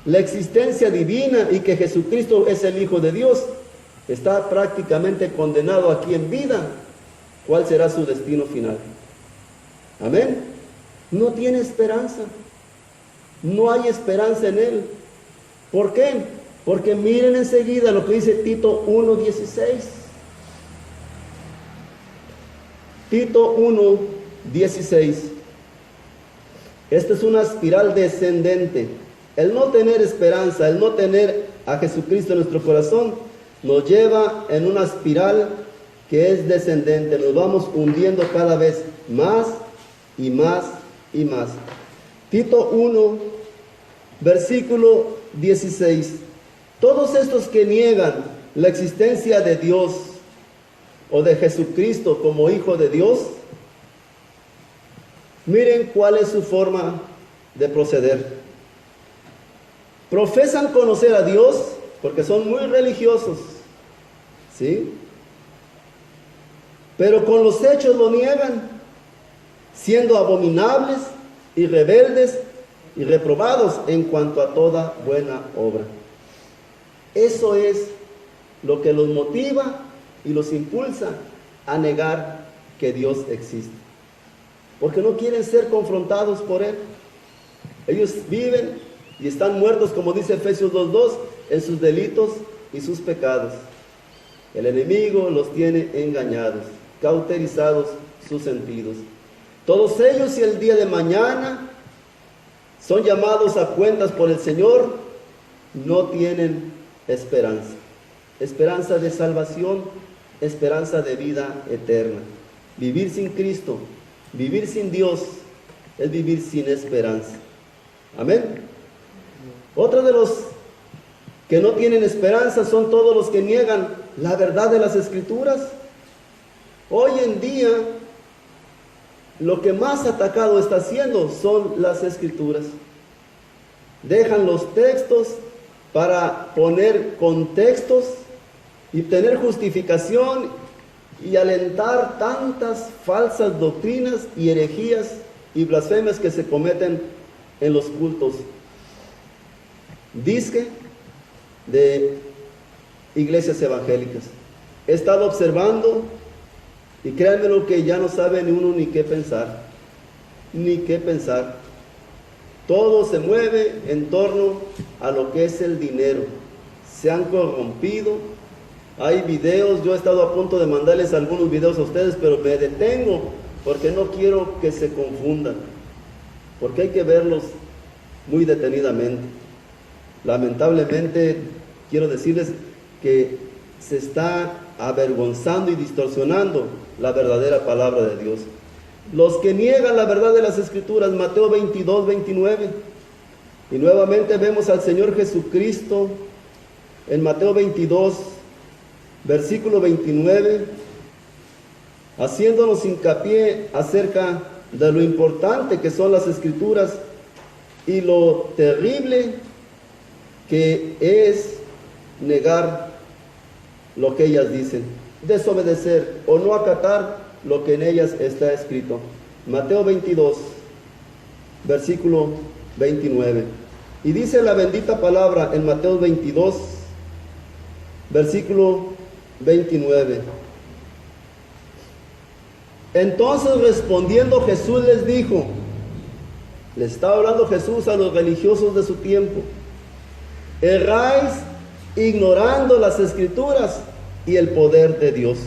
la existencia divina y que Jesucristo es el Hijo de Dios, está prácticamente condenado aquí en vida. ¿Cuál será su destino final? Amén. No tiene esperanza. No hay esperanza en él. ¿Por qué? Porque miren enseguida lo que dice Tito 1:16. Tito 1:16. Esta es una espiral descendente. El no tener esperanza, el no tener a Jesucristo en nuestro corazón, nos lleva en una espiral que es descendente. Nos vamos hundiendo cada vez más y más y más. Tito 1, versículo 16. Todos estos que niegan la existencia de Dios o de Jesucristo como Hijo de Dios, miren cuál es su forma de proceder. Profesan conocer a Dios porque son muy religiosos, ¿sí? Pero con los hechos lo niegan, siendo abominables y rebeldes y reprobados en cuanto a toda buena obra. Eso es lo que los motiva y los impulsa a negar que Dios existe, porque no quieren ser confrontados por Él. Ellos viven y están muertos, como dice Efesios 2:2, en sus delitos y sus pecados. El enemigo los tiene engañados, cauterizados sus sentidos. Todos ellos, si el día de mañana son llamados a cuentas por el Señor, no tienen esperanza. Esperanza de salvación, esperanza de vida eterna. Vivir sin Cristo, vivir sin Dios, es vivir sin esperanza. Amén. Otro de los que no tienen esperanza son todos los que niegan la verdad de las Escrituras. Hoy en día, lo que más atacado está haciendo son las Escrituras. Dejan los textos para poner contextos y tener justificación y alentar tantas falsas doctrinas y herejías y blasfemias que se cometen en los cultos. Dizque de iglesias evangélicas. He estado observando y créanme lo que ya no sabe ni uno ni qué pensar. Ni qué pensar. Todo se mueve en torno a lo que es el dinero. Se han corrompido. Hay videos, yo he estado a punto de mandarles algunos videos a ustedes, pero me detengo porque no quiero que se confundan. Porque hay que verlos muy detenidamente. Lamentablemente, quiero decirles que se está avergonzando y distorsionando la verdadera palabra de Dios. Los que niegan la verdad de las Escrituras, Mateo 22, 29. Y nuevamente vemos al Señor Jesucristo en Mateo 22, versículo 29, haciéndonos hincapié acerca de lo importante que son las Escrituras y lo terrible que es negar lo que ellas dicen, desobedecer o no acatar lo que en ellas está escrito. Mateo 22, versículo 29. Y dice la bendita palabra en Mateo 22, versículo 29. Entonces respondiendo Jesús les dijo, le estaba hablando Jesús a los religiosos de su tiempo: erráis ignorando las Escrituras y el poder de Dios.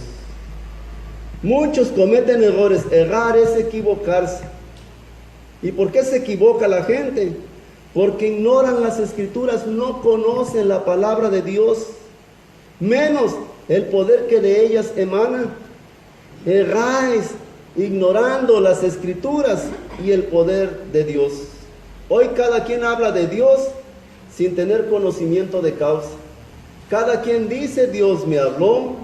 Muchos cometen errores. Errar es equivocarse. ¿Y por qué se equivoca la gente? Porque ignoran las Escrituras, no conocen la palabra de Dios, menos el poder que de ellas emana. Erráis ignorando las Escrituras y el poder de Dios. Hoy cada quien habla de Dios sin tener conocimiento de causa. Cada quien dice, Dios me habló.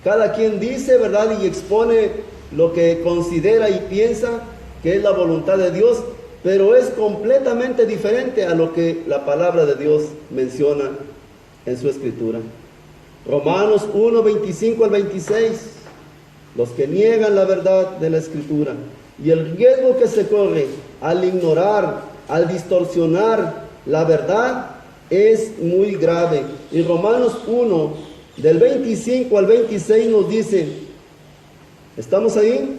Cada quien dice, ¿verdad? Y expone lo que considera y piensa que es la voluntad de Dios, pero es completamente diferente a lo que la palabra de Dios menciona en su Escritura. Romanos 1, 25 al 26. Los que niegan la verdad de la Escritura y el riesgo que se corre al ignorar, al distorsionar la verdad es muy grave. Y Romanos 1, del 25 al 26 nos dice, ¿estamos ahí?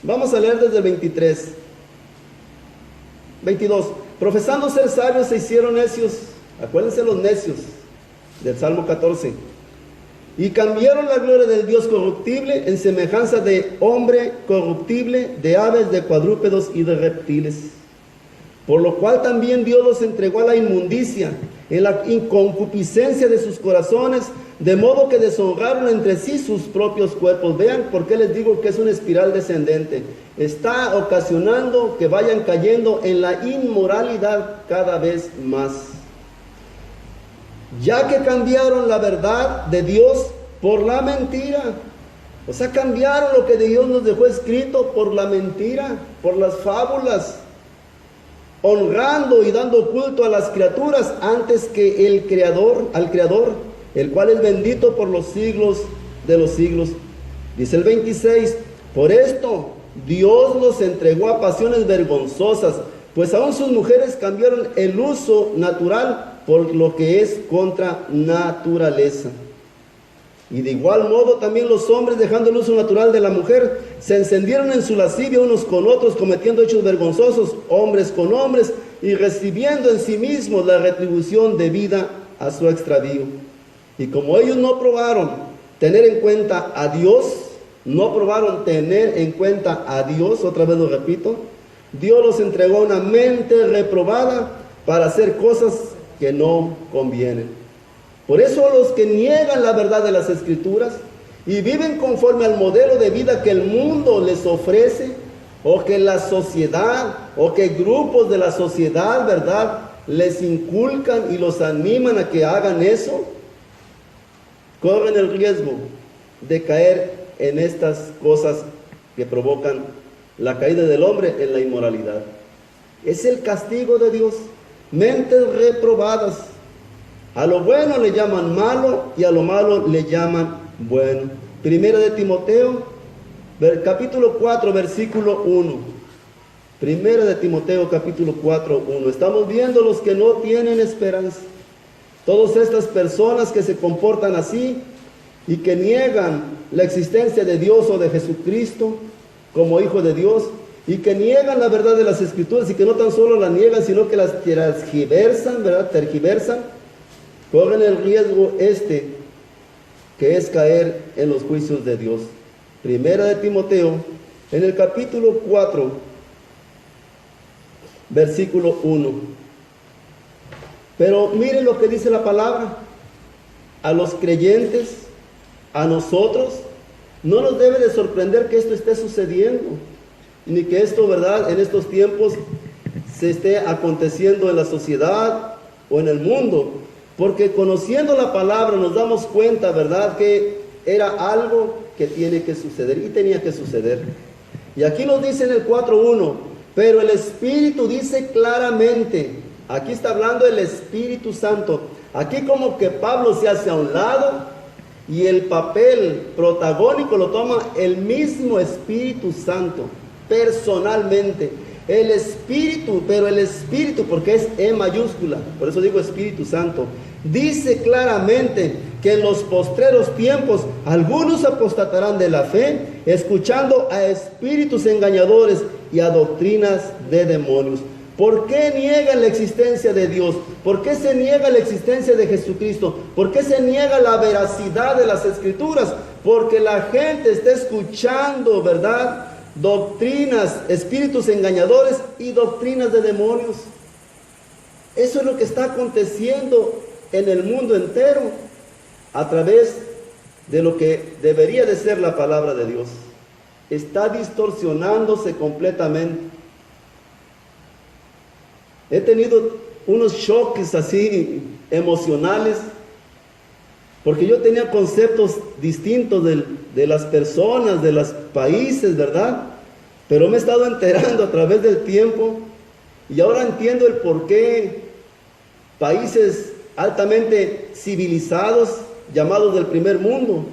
Vamos a leer desde el 23. 22. Profesando ser sabios se hicieron necios. Acuérdense los necios del Salmo 14. Y cambiaron la gloria del Dios corruptible en semejanza de hombre corruptible, de aves, de cuadrúpedos y de reptiles. Por lo cual también Dios los entregó a la inmundicia, en la concupiscencia de sus corazones, de modo que deshonraron entre sí sus propios cuerpos. Vean por qué les digo que es una espiral descendente. Está ocasionando que vayan cayendo en la inmoralidad cada vez más. Ya que cambiaron la verdad de Dios por la mentira. O sea, cambiaron lo que de Dios nos dejó escrito por la mentira, por las fábulas, honrando y dando culto a las criaturas antes que al Creador, el cual es bendito por los siglos de los siglos. Dice el 26, por esto Dios los entregó a pasiones vergonzosas, pues aún sus mujeres cambiaron el uso natural por lo que es contra naturaleza. Y de igual modo también los hombres, dejando el uso natural de la mujer, se encendieron en su lascivia unos con otros, cometiendo hechos vergonzosos, hombres con hombres, y recibiendo en sí mismos la retribución debida a su extravío. Y como ellos no probaron tener en cuenta a Dios, no aprobaron tener en cuenta a Dios, otra vez lo repito, Dios los entregó a una mente reprobada para hacer cosas que no convienen. Por eso los que niegan la verdad de las Escrituras y viven conforme al modelo de vida que el mundo les ofrece, o que la sociedad, o que grupos de la sociedad, ¿verdad?, les inculcan y los animan a que hagan eso, corren el riesgo de caer en estas cosas que provocan la caída del hombre en la inmoralidad. Es el castigo de Dios. Mentes reprobadas. A lo bueno le llaman malo y a lo malo le llaman bueno. Primera de Timoteo, capítulo 4, versículo 1. Primera de Timoteo, capítulo 4, 1. Estamos viendo los que no tienen esperanza. Todas estas personas que se comportan así y que niegan la existencia de Dios o de Jesucristo como Hijo de Dios, y que niegan la verdad de las Escrituras, y que no tan solo la niegan, sino que las tergiversan, ¿verdad? Tergiversan, corren el riesgo que es caer en los juicios de Dios. Primera de Timoteo, en el capítulo 4, versículo 1. Pero miren lo que dice la palabra. A los creyentes, a nosotros, no nos debe de sorprender que esto esté sucediendo, ni que esto, ¿verdad?, en estos tiempos se esté aconteciendo en la sociedad o en el mundo, porque conociendo la palabra nos damos cuenta, ¿verdad?, que era algo que tiene que suceder y tenía que suceder. Y aquí nos dice en el 4:1, pero el Espíritu dice claramente, aquí está hablando el Espíritu Santo, aquí como que Pablo se hace a un lado y el papel protagónico lo toma el mismo Espíritu Santo, personalmente. El Espíritu, pero el Espíritu, porque es E mayúscula, por eso digo Espíritu Santo, dice claramente que en los postreros tiempos algunos apostatarán de la fe, escuchando a espíritus engañadores y a doctrinas de demonios. ¿Por qué niegan la existencia de Dios? ¿Por qué se niega la existencia de Jesucristo? ¿Por qué se niega la veracidad de las Escrituras? Porque la gente está escuchando, ¿verdad?, doctrinas, espíritus engañadores y doctrinas de demonios. Eso es lo que está aconteciendo en el mundo entero a través de lo que debería de ser la palabra de Dios. Está distorsionándose completamente. He tenido unos choques así emocionales, porque yo tenía conceptos distintos de las personas, de los países, ¿verdad? Pero me he estado enterando a través del tiempo y ahora entiendo el por qué países altamente civilizados, llamados del primer mundo,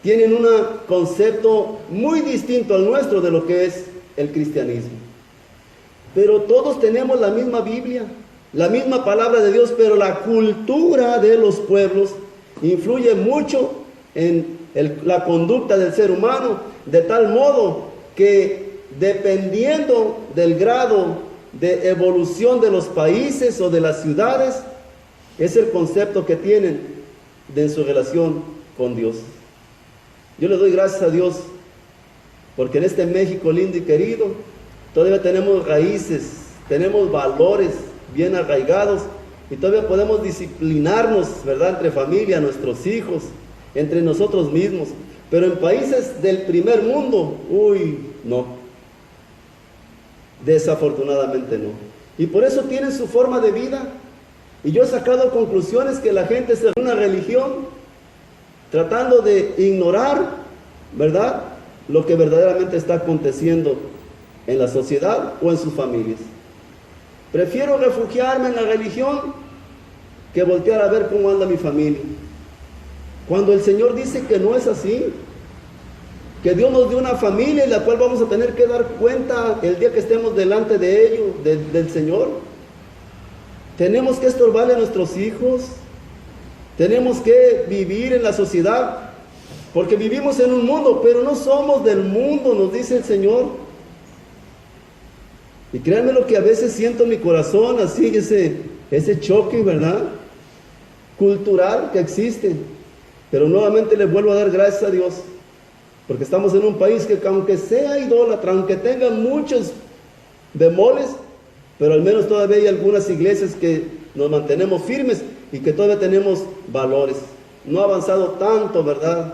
tienen un concepto muy distinto al nuestro de lo que es el cristianismo. Pero todos tenemos la misma Biblia, la misma palabra de Dios, pero la cultura de los pueblos influye mucho en la conducta del ser humano, de tal modo que dependiendo del grado de evolución de los países o de las ciudades, es el concepto que tienen de su relación con Dios. Yo le doy gracias a Dios porque en este México lindo y querido todavía tenemos raíces, tenemos valores bien arraigados y todavía podemos disciplinarnos, ¿verdad?, entre familia, nuestros hijos, entre nosotros mismos. Pero en países del primer mundo, no. Desafortunadamente no. Y por eso tienen su forma de vida. Y yo he sacado conclusiones que la gente se una religión tratando de ignorar, ¿verdad?, lo que verdaderamente está aconteciendo en la sociedad o en sus familias. Prefiero refugiarme en la religión que voltear a ver cómo anda mi familia. Cuando el Señor dice que no es así, que Dios nos dio una familia en la cual vamos a tener que dar cuenta el día que estemos delante de ellos, del Señor. Tenemos que estorbarle a nuestros hijos, tenemos que vivir en la sociedad, porque vivimos en un mundo, pero no somos del mundo, nos dice el Señor. Y créanme lo que a veces siento en mi corazón, así, ese choque, ¿verdad?, cultural que existe. Pero nuevamente le vuelvo a dar gracias a Dios, Porque estamos en un país que aunque sea idólatra, aunque tenga muchos bemoles, pero al menos todavía hay algunas iglesias que nos mantenemos firmes y que todavía tenemos valores. No ha avanzado tanto, ¿verdad?,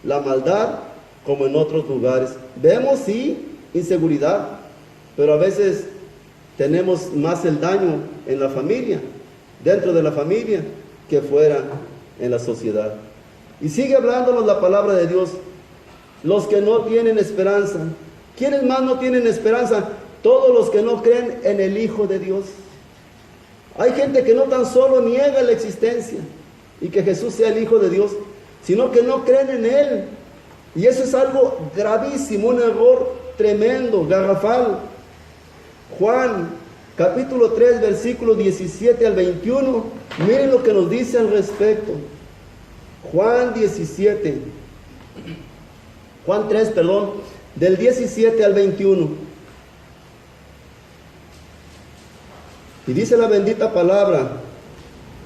la maldad como en otros lugares. Vemos, sí, inseguridad, pero a veces tenemos más el daño en la familia, dentro de la familia, que fuera en la sociedad. Y sigue hablándonos la palabra de Dios. Los que no tienen esperanza. ¿Quiénes más no tienen esperanza? Todos los que no creen en el Hijo de Dios. Hay gente que no tan solo niega la existencia y que Jesús sea el Hijo de Dios, sino que no creen en Él. Y eso es algo gravísimo, un error tremendo, garrafal. Juan, capítulo 3, versículos 17 al 21. Miren lo que nos dice al respecto. Juan 3, del 17 al 21. Y dice la bendita palabra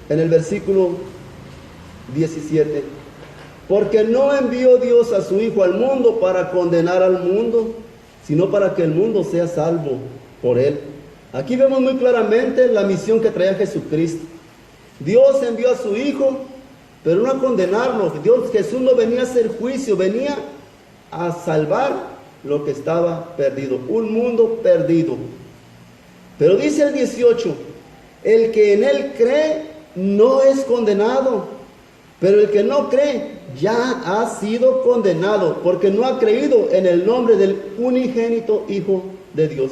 en el versículo 17: porque no envió Dios a su Hijo al mundo para condenar al mundo, sino para que el mundo sea salvo por él. Aquí vemos muy claramente la misión que traía Jesucristo. Dios envió a su Hijo, pero no a condenarlo. Jesús no venía a hacer juicio, venía a salvar lo que estaba perdido, un mundo perdido. Pero dice el 18: el que en Él cree no es condenado, pero el que no cree ya ha sido condenado, porque no ha creído en el nombre del unigénito Hijo de Dios.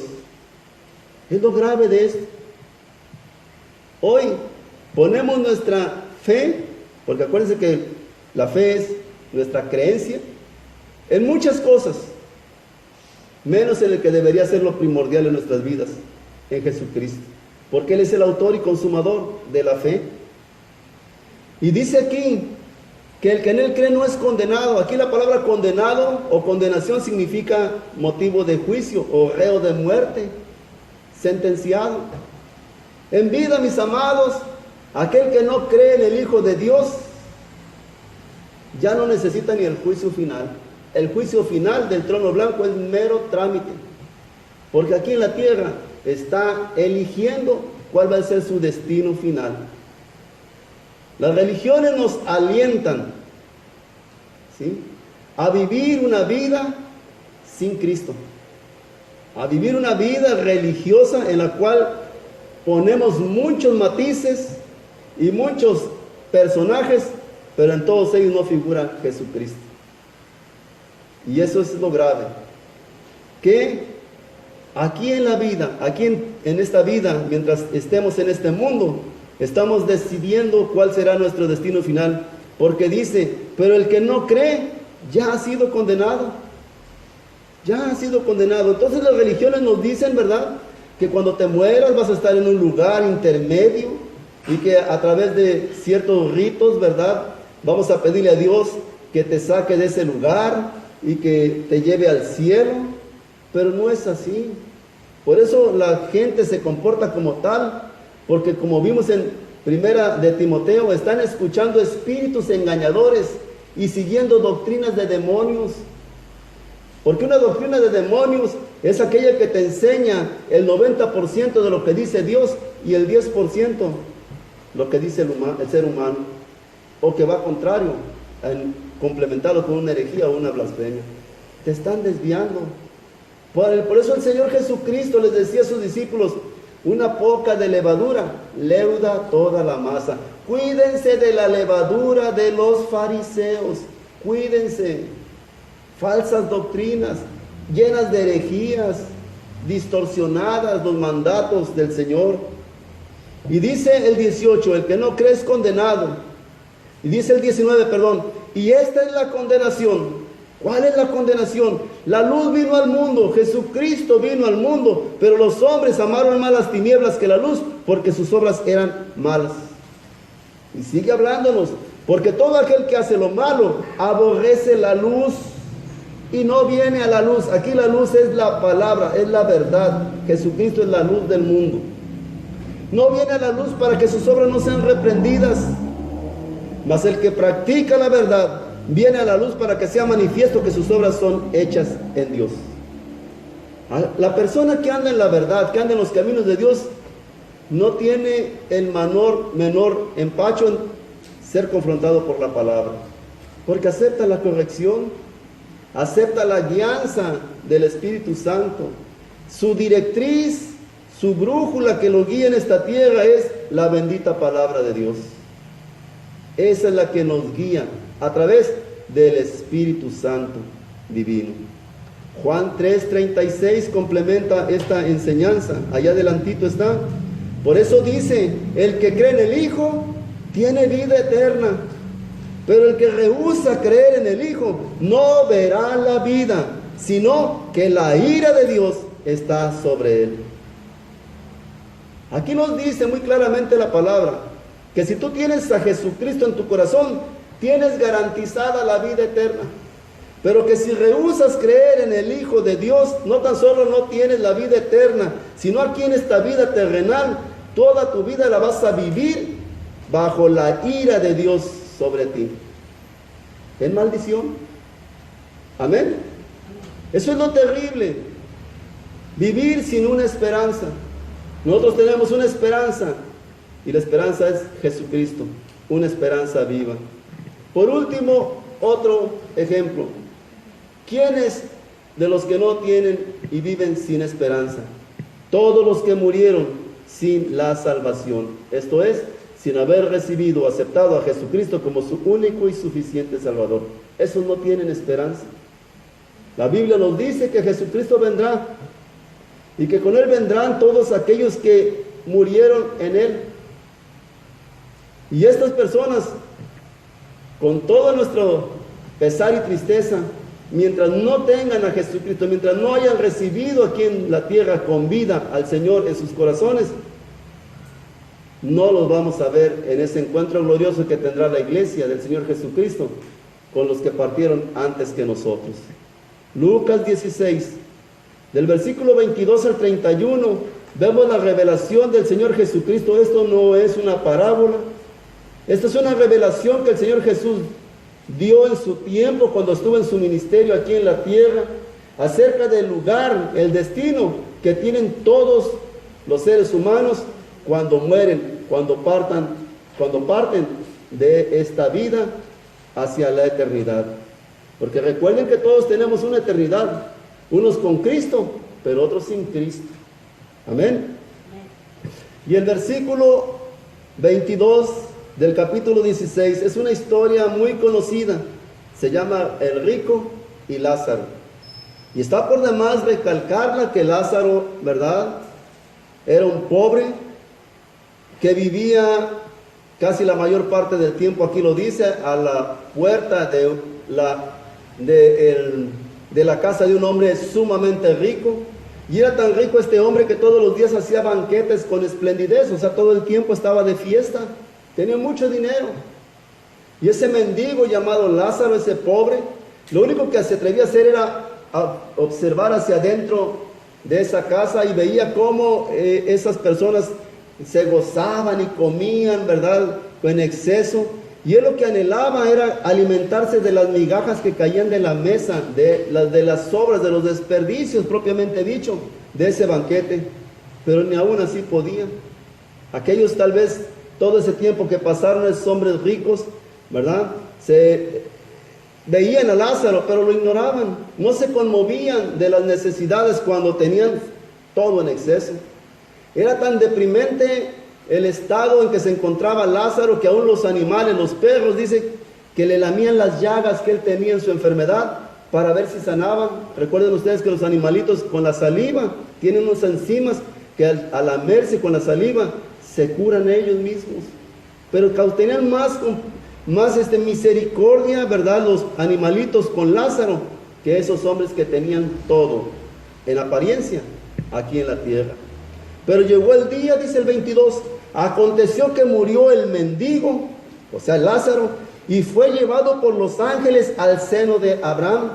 Es lo grave de esto. Hoy ponemos nuestra fe, porque acuérdense que la fe es nuestra creencia, en muchas cosas, menos en el que debería ser lo primordial en nuestras vidas, en Jesucristo, porque Él es el autor y consumador de la fe. Y dice aquí que el que en Él cree no es condenado. Aquí la palabra condenado o condenación significa motivo de juicio o reo de muerte, sentenciado. En vida, mis amados, aquel que no cree en el Hijo de Dios ya no necesita ni el juicio final. El juicio final del trono blanco es mero trámite, porque aquí en la tierra está eligiendo cuál va a ser su destino final. Las religiones nos alientan, ¿sí?, a vivir una vida sin Cristo, a vivir una vida religiosa en la cual ponemos muchos matices y muchos personajes, pero en todos ellos no figura Jesucristo. Y eso es lo grave, que aquí en la vida, aquí en esta vida, mientras estemos en este mundo, estamos decidiendo cuál será nuestro destino final, porque dice: pero el que no cree ya ha sido condenado. Ya ha sido condenado. Entonces las religiones nos dicen, ¿verdad?, que cuando te mueras vas a estar en un lugar intermedio y que a través de ciertos ritos, ¿verdad?, vamos a pedirle a Dios que te saque de ese lugar y que te lleve al cielo. Pero no es así. Por eso la gente se comporta como tal, porque como vimos en Primera de Timoteo, están escuchando espíritus engañadores y siguiendo doctrinas de demonios. Porque una doctrina de demonios es aquella que te enseña el 90% de lo que dice Dios y el 10% lo que dice el ser humano, o que va contrario, complementado con una herejía o una blasfemia. Te están desviando. Por eso el Señor Jesucristo les decía a sus discípulos: una poca de levadura leuda toda la masa. Cuídense de la levadura de los fariseos. Cuídense. Falsas doctrinas, llenas de herejías, distorsionadas los mandatos del Señor. Y dice el 18: el que no cree es condenado. Y dice el 19, y esta es la condenación. ¿Cuál es la condenación? La luz vino al mundo, Jesucristo vino al mundo, pero los hombres amaron más las tinieblas que la luz, porque sus obras eran malas. Y sigue hablándonos: porque todo aquel que hace lo malo aborrece la luz y no viene a la luz. Aquí la luz es la palabra, es la verdad. Jesucristo es la luz del mundo. No viene a la luz para que sus obras no sean reprendidas. Mas el que practica la verdad viene a la luz para que sea manifiesto que sus obras son hechas en Dios. La persona que anda en la verdad, que anda en los caminos de Dios, no tiene el menor empacho en ser confrontado por la palabra, porque acepta la corrección, acepta la guianza del Espíritu Santo. Su directriz, su brújula que lo guía en esta tierra es la bendita palabra de Dios. Esa es la que nos guía a través del Espíritu Santo divino. Juan 3:36 complementa esta enseñanza. Allá adelantito está. Por eso dice, el que cree en el Hijo tiene vida eterna, pero el que rehúsa creer en el Hijo no verá la vida, sino que la ira de Dios está sobre él. Aquí nos dice muy claramente la palabra, que si tú tienes a Jesucristo en tu corazón, tienes garantizada la vida eterna. Pero que si rehusas creer en el Hijo de Dios, no tan solo no tienes la vida eterna, sino aquí en esta vida terrenal, toda tu vida la vas a vivir bajo la ira de Dios sobre ti. ¿Es maldición? Amén. Eso es lo terrible. Vivir sin una esperanza. Nosotros tenemos una esperanza, y la esperanza es Jesucristo, una esperanza viva. Por último, otro ejemplo. ¿Quiénes de los que no tienen y viven sin esperanza? Todos los que murieron sin la salvación. Esto es, sin haber recibido o aceptado a Jesucristo como su único y suficiente Salvador. Esos no tienen esperanza. La Biblia nos dice que Jesucristo vendrá y que con Él vendrán todos aquellos que murieron en Él. Y estas personas, con todo nuestro pesar y tristeza, mientras no tengan a Jesucristo, mientras no hayan recibido aquí en la tierra con vida al Señor en sus corazones, no los vamos a ver en ese encuentro glorioso que tendrá la iglesia del Señor Jesucristo con los que partieron antes que nosotros. Lucas 16, del versículo 22 al 31, vemos la revelación del Señor Jesucristo. Esto no es una parábola, esta es una revelación que el Señor Jesús dio en su tiempo cuando estuvo en su ministerio aquí en la tierra, acerca del lugar, el destino que tienen todos los seres humanos cuando mueren, cuando parten de esta vida hacia la eternidad. Porque recuerden que todos tenemos una eternidad, unos con Cristo, pero otros sin Cristo. Amén. Y el versículo 22 del capítulo 16 es una historia muy conocida. Se llama El rico y Lázaro. Y está por demás recalcarla que Lázaro, ¿verdad?, era un pobre que vivía casi la mayor parte del tiempo, aquí lo dice, a la puerta de la casa de un hombre sumamente rico. Y era tan rico este hombre que todos los días hacía banquetes con esplendidez, o sea, todo el tiempo estaba de fiesta, tenía mucho dinero. Y ese mendigo llamado Lázaro, ese pobre, lo único que se atrevía a hacer era observar hacia adentro de esa casa y veía cómo esas personas se gozaban y comían, ¿verdad?, en exceso. Y él lo que anhelaba era alimentarse de las migajas que caían de la mesa, de las sobras, de los desperdicios propiamente dicho, de ese banquete. Pero ni aún así podía. Aquellos tal vez, todo ese tiempo que pasaron esos hombres ricos, ¿verdad?, se veían a Lázaro, pero lo ignoraban. No se conmovían de las necesidades cuando tenían todo en exceso. Era tan deprimente el estado en que se encontraba Lázaro que aún los animales, los perros, dice que le lamían las llagas que él tenía en su enfermedad para ver si sanaban. Recuerden ustedes que los animalitos con la saliva tienen unas enzimas que al lamerse con la saliva se curan ellos mismos. Pero tenían más misericordia, ¿verdad?, los animalitos con Lázaro que esos hombres que tenían todo en apariencia aquí en la tierra. Pero llegó el día, dice el 22, aconteció que murió el mendigo, o sea Lázaro, y fue llevado por los ángeles al seno de Abraham.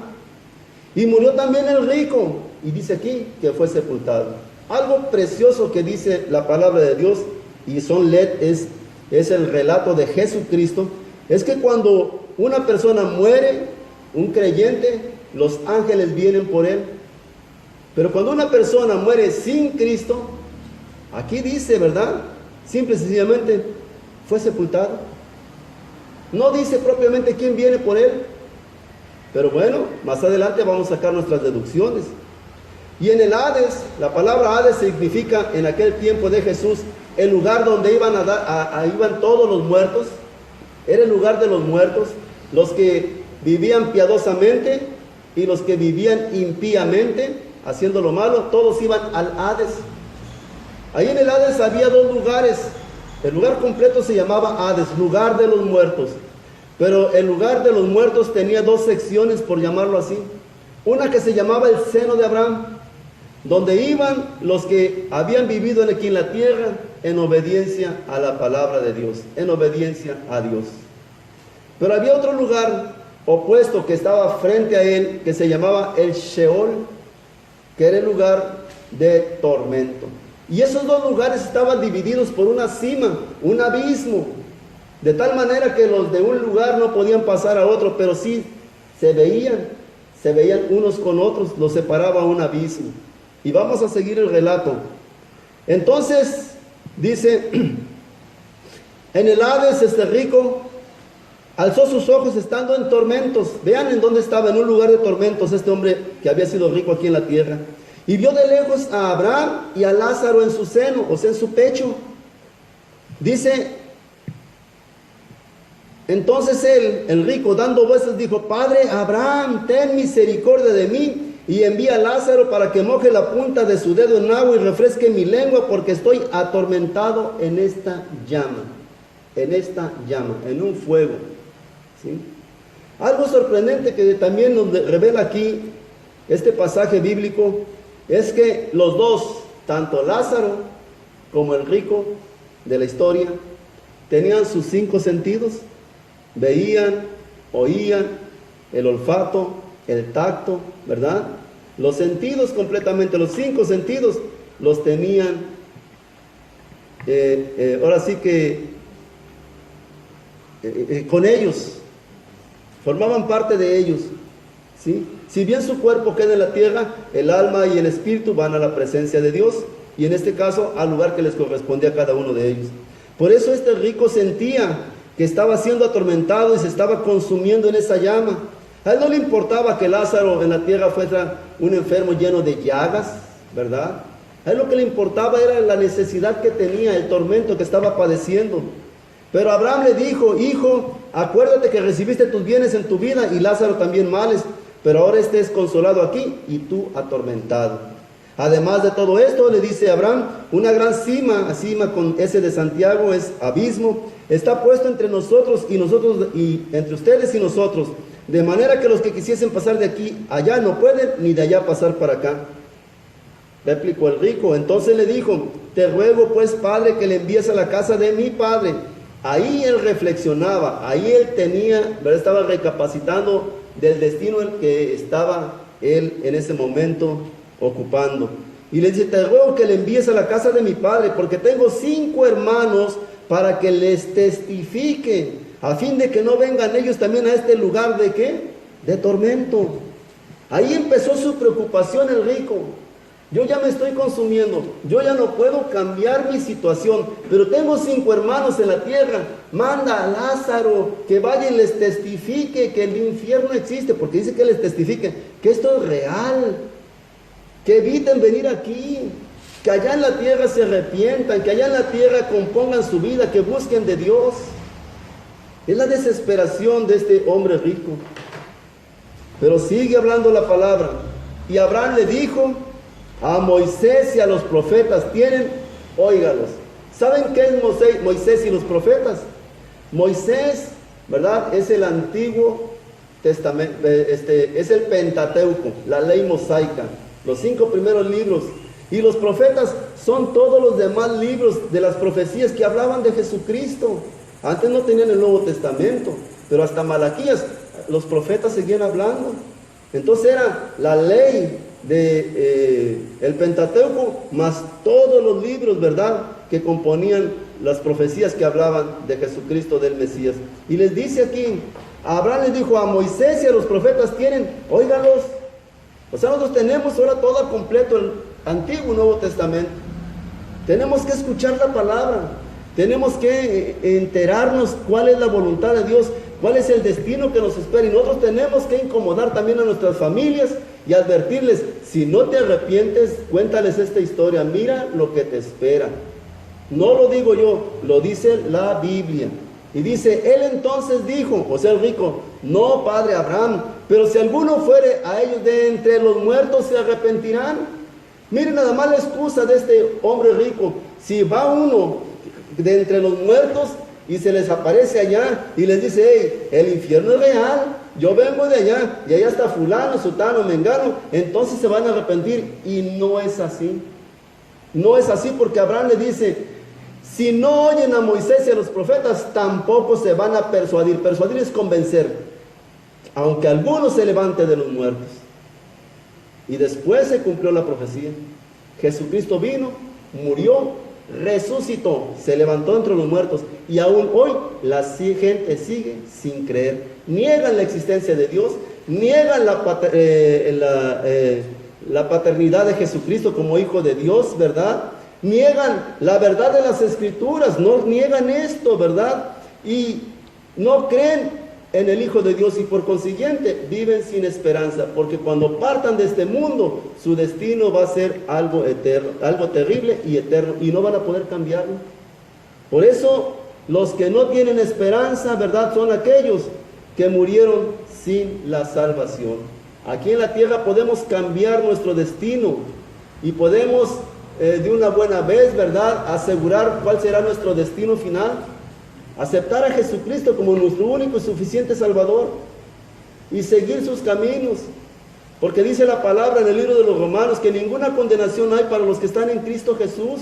Y murió también el rico, y dice aquí que fue sepultado. Algo precioso que dice la palabra de Dios, y es el relato de Jesucristo, es que cuando una persona muere, un creyente, los ángeles vienen por él. Pero cuando una persona muere sin Cristo, aquí dice, ¿verdad? Simple y sencillamente fue sepultado. No dice propiamente quién viene por él. Pero bueno, más adelante vamos a sacar nuestras deducciones. Y en el Hades, la palabra Hades significa en aquel tiempo de Jesús el lugar donde iban todos los muertos. Era el lugar de los muertos, los que vivían piadosamente y los que vivían impíamente, haciendo lo malo, todos iban al Hades. Ahí en el Hades había dos lugares. El lugar completo se llamaba Hades, lugar de los muertos. Pero el lugar de los muertos tenía dos secciones, por llamarlo así. Una que se llamaba el seno de Abraham, donde iban los que habían vivido aquí en la tierra en obediencia a la palabra de Dios, en obediencia a Dios. Pero había otro lugar opuesto que estaba frente a él, que se llamaba el Sheol, que era el lugar de tormento. Y esos dos lugares estaban divididos por una cima, un abismo, de tal manera que los de un lugar no podían pasar a otro, pero sí se veían unos con otros, los separaba un abismo. Y vamos a seguir el relato. Entonces, dice, en el Hades este rico alzó sus ojos estando en tormentos. Vean en dónde estaba, en un lugar de tormentos, este hombre que había sido rico aquí en la tierra. Y vio de lejos a Abraham y a Lázaro en su seno, o sea, en su pecho. Dice, entonces él, el rico, dando voces, dijo, Padre Abraham, ten misericordia de mí, y envía a Lázaro para que moje la punta de su dedo en agua y refresque mi lengua, porque estoy atormentado en esta llama, en un fuego. ¿Sí? Algo sorprendente que también nos revela aquí este pasaje bíblico es que los dos, tanto Lázaro como el rico de la historia, tenían sus 5 sentidos. Veían, oían, el olfato, el tacto, ¿verdad? Los sentidos completamente, los 5 sentidos los tenían, ahora sí que con ellos, formaban parte de ellos, ¿sí? Si bien su cuerpo queda en la tierra, el alma y el espíritu van a la presencia de Dios, y en este caso al lugar que les corresponde a cada uno de ellos. Por eso este rico sentía que estaba siendo atormentado y se estaba consumiendo en esa llama. A él no le importaba que Lázaro en la tierra fuera un enfermo lleno de llagas, ¿verdad? A él lo que le importaba era la necesidad que tenía, el tormento que estaba padeciendo. Pero Abraham le dijo, hijo, acuérdate que recibiste tus bienes en tu vida y Lázaro también males, pero ahora estés consolado aquí y tú atormentado. Además de todo esto, le dice Abraham, una gran cima con ese de Santiago es abismo, está puesto entre nosotros y entre ustedes y nosotros, de manera que los que quisiesen pasar de aquí allá no pueden, ni de allá pasar para acá. Replicó el rico, entonces le dijo, te ruego pues, padre, que le envíes a la casa de mi padre. Ahí él reflexionaba, ahí él tenía, ¿verdad? Estaba recapacitando del destino el que estaba él en ese momento ocupando. Y le dice, te ruego que le envíes a la casa de mi padre, porque tengo 5 hermanos para que les testifique, a fin de que no vengan ellos también a este lugar de ¿qué? De tormento. Ahí empezó su preocupación el rico. Yo ya me estoy consumiendo, yo ya no puedo cambiar mi situación, pero tengo 5 hermanos en la tierra. Manda a Lázaro que vaya y les testifique que el infierno existe, porque dice que les testifique que esto es real, que eviten venir aquí, que allá en la tierra se arrepientan, que allá en la tierra compongan su vida, que busquen de Dios. Es la desesperación de este hombre rico. Pero sigue hablando la palabra. Y Abraham le dijo a Moisés y a los profetas, óigalos. ¿Saben qué es Moisés y los profetas? Moisés, ¿verdad? Es el Antiguo Testamento, es el Pentateuco, la ley mosaica, los 5 primeros libros. Y los profetas son todos los demás libros de las profecías que hablaban de Jesucristo. Antes no tenían el Nuevo Testamento, pero hasta Malaquías los profetas seguían hablando. Entonces era la ley el Pentateuco más todos los libros, ¿verdad?, que componían las profecías que hablaban de Jesucristo, del Mesías. Y les dice aquí, Abraham les dijo a Moisés y a los profetas tienen, óigalos. O sea, nosotros tenemos ahora todo completo el Antiguo y Nuevo Testamento. Tenemos que escuchar la palabra. Tenemos que enterarnos cuál es la voluntad de Dios, cuál es el destino que nos espera. Y nosotros tenemos que incomodar también a nuestras familias y advertirles, si no te arrepientes, cuéntales esta historia, mira lo que te espera. No lo digo yo, lo dice la Biblia. Y dice, él entonces dijo, o sea el rico, no, padre Abraham, pero si alguno fuere a ellos de entre los muertos, se arrepentirán. Miren nada más la excusa de este hombre rico. Si va uno de entre los muertos y se les aparece allá y les dice, hey, el infierno es real, yo vengo de allá y allá está fulano, sutano, mengano, entonces se van a arrepentir. Y no es así. No es así, porque Abraham le dice, si no oyen a Moisés y a los profetas, tampoco se van a persuadir. Persuadir es convencer, aunque alguno se levante de los muertos. Y después se cumplió la profecía. Jesucristo vino, murió, resucitó, se levantó entre los muertos. Y aún hoy la gente sigue sin creer. Niegan la existencia de Dios, niegan la paternidad de Jesucristo como Hijo de Dios, ¿verdad? Niegan la verdad de las Escrituras, no niegan esto, ¿verdad? Y no creen en el Hijo de Dios y por consiguiente viven sin esperanza, porque cuando partan de este mundo, su destino va a ser algo eterno, algo terrible y eterno, y no van a poder cambiarlo. Por eso, los que no tienen esperanza, ¿verdad?, son aquellos que murieron sin la salvación. Aquí en la tierra podemos cambiar nuestro destino y podemos de una buena vez, ¿verdad?, asegurar cuál será nuestro destino final. Aceptar a Jesucristo como nuestro único y suficiente Salvador y seguir sus caminos, porque dice la palabra en el libro de los Romanos que ninguna condenación hay para los que están en Cristo Jesús.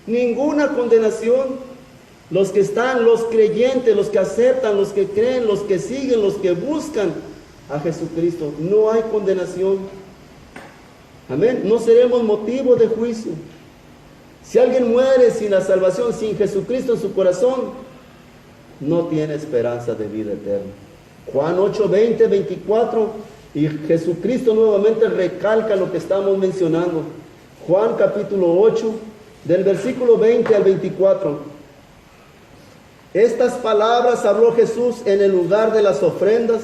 Ninguna condenación. Los que están, los creyentes, los que aceptan, los que creen, los que siguen, los que buscan a Jesucristo, no hay condenación. Amén. No seremos motivo de juicio. Si alguien muere sin la salvación, sin Jesucristo en su corazón, no tiene esperanza de vida eterna. Juan 8, 20, 24, y Jesucristo nuevamente recalca lo que estamos mencionando. Juan capítulo 8, del versículo 20 al 24. Estas palabras habló Jesús en el lugar de las ofrendas,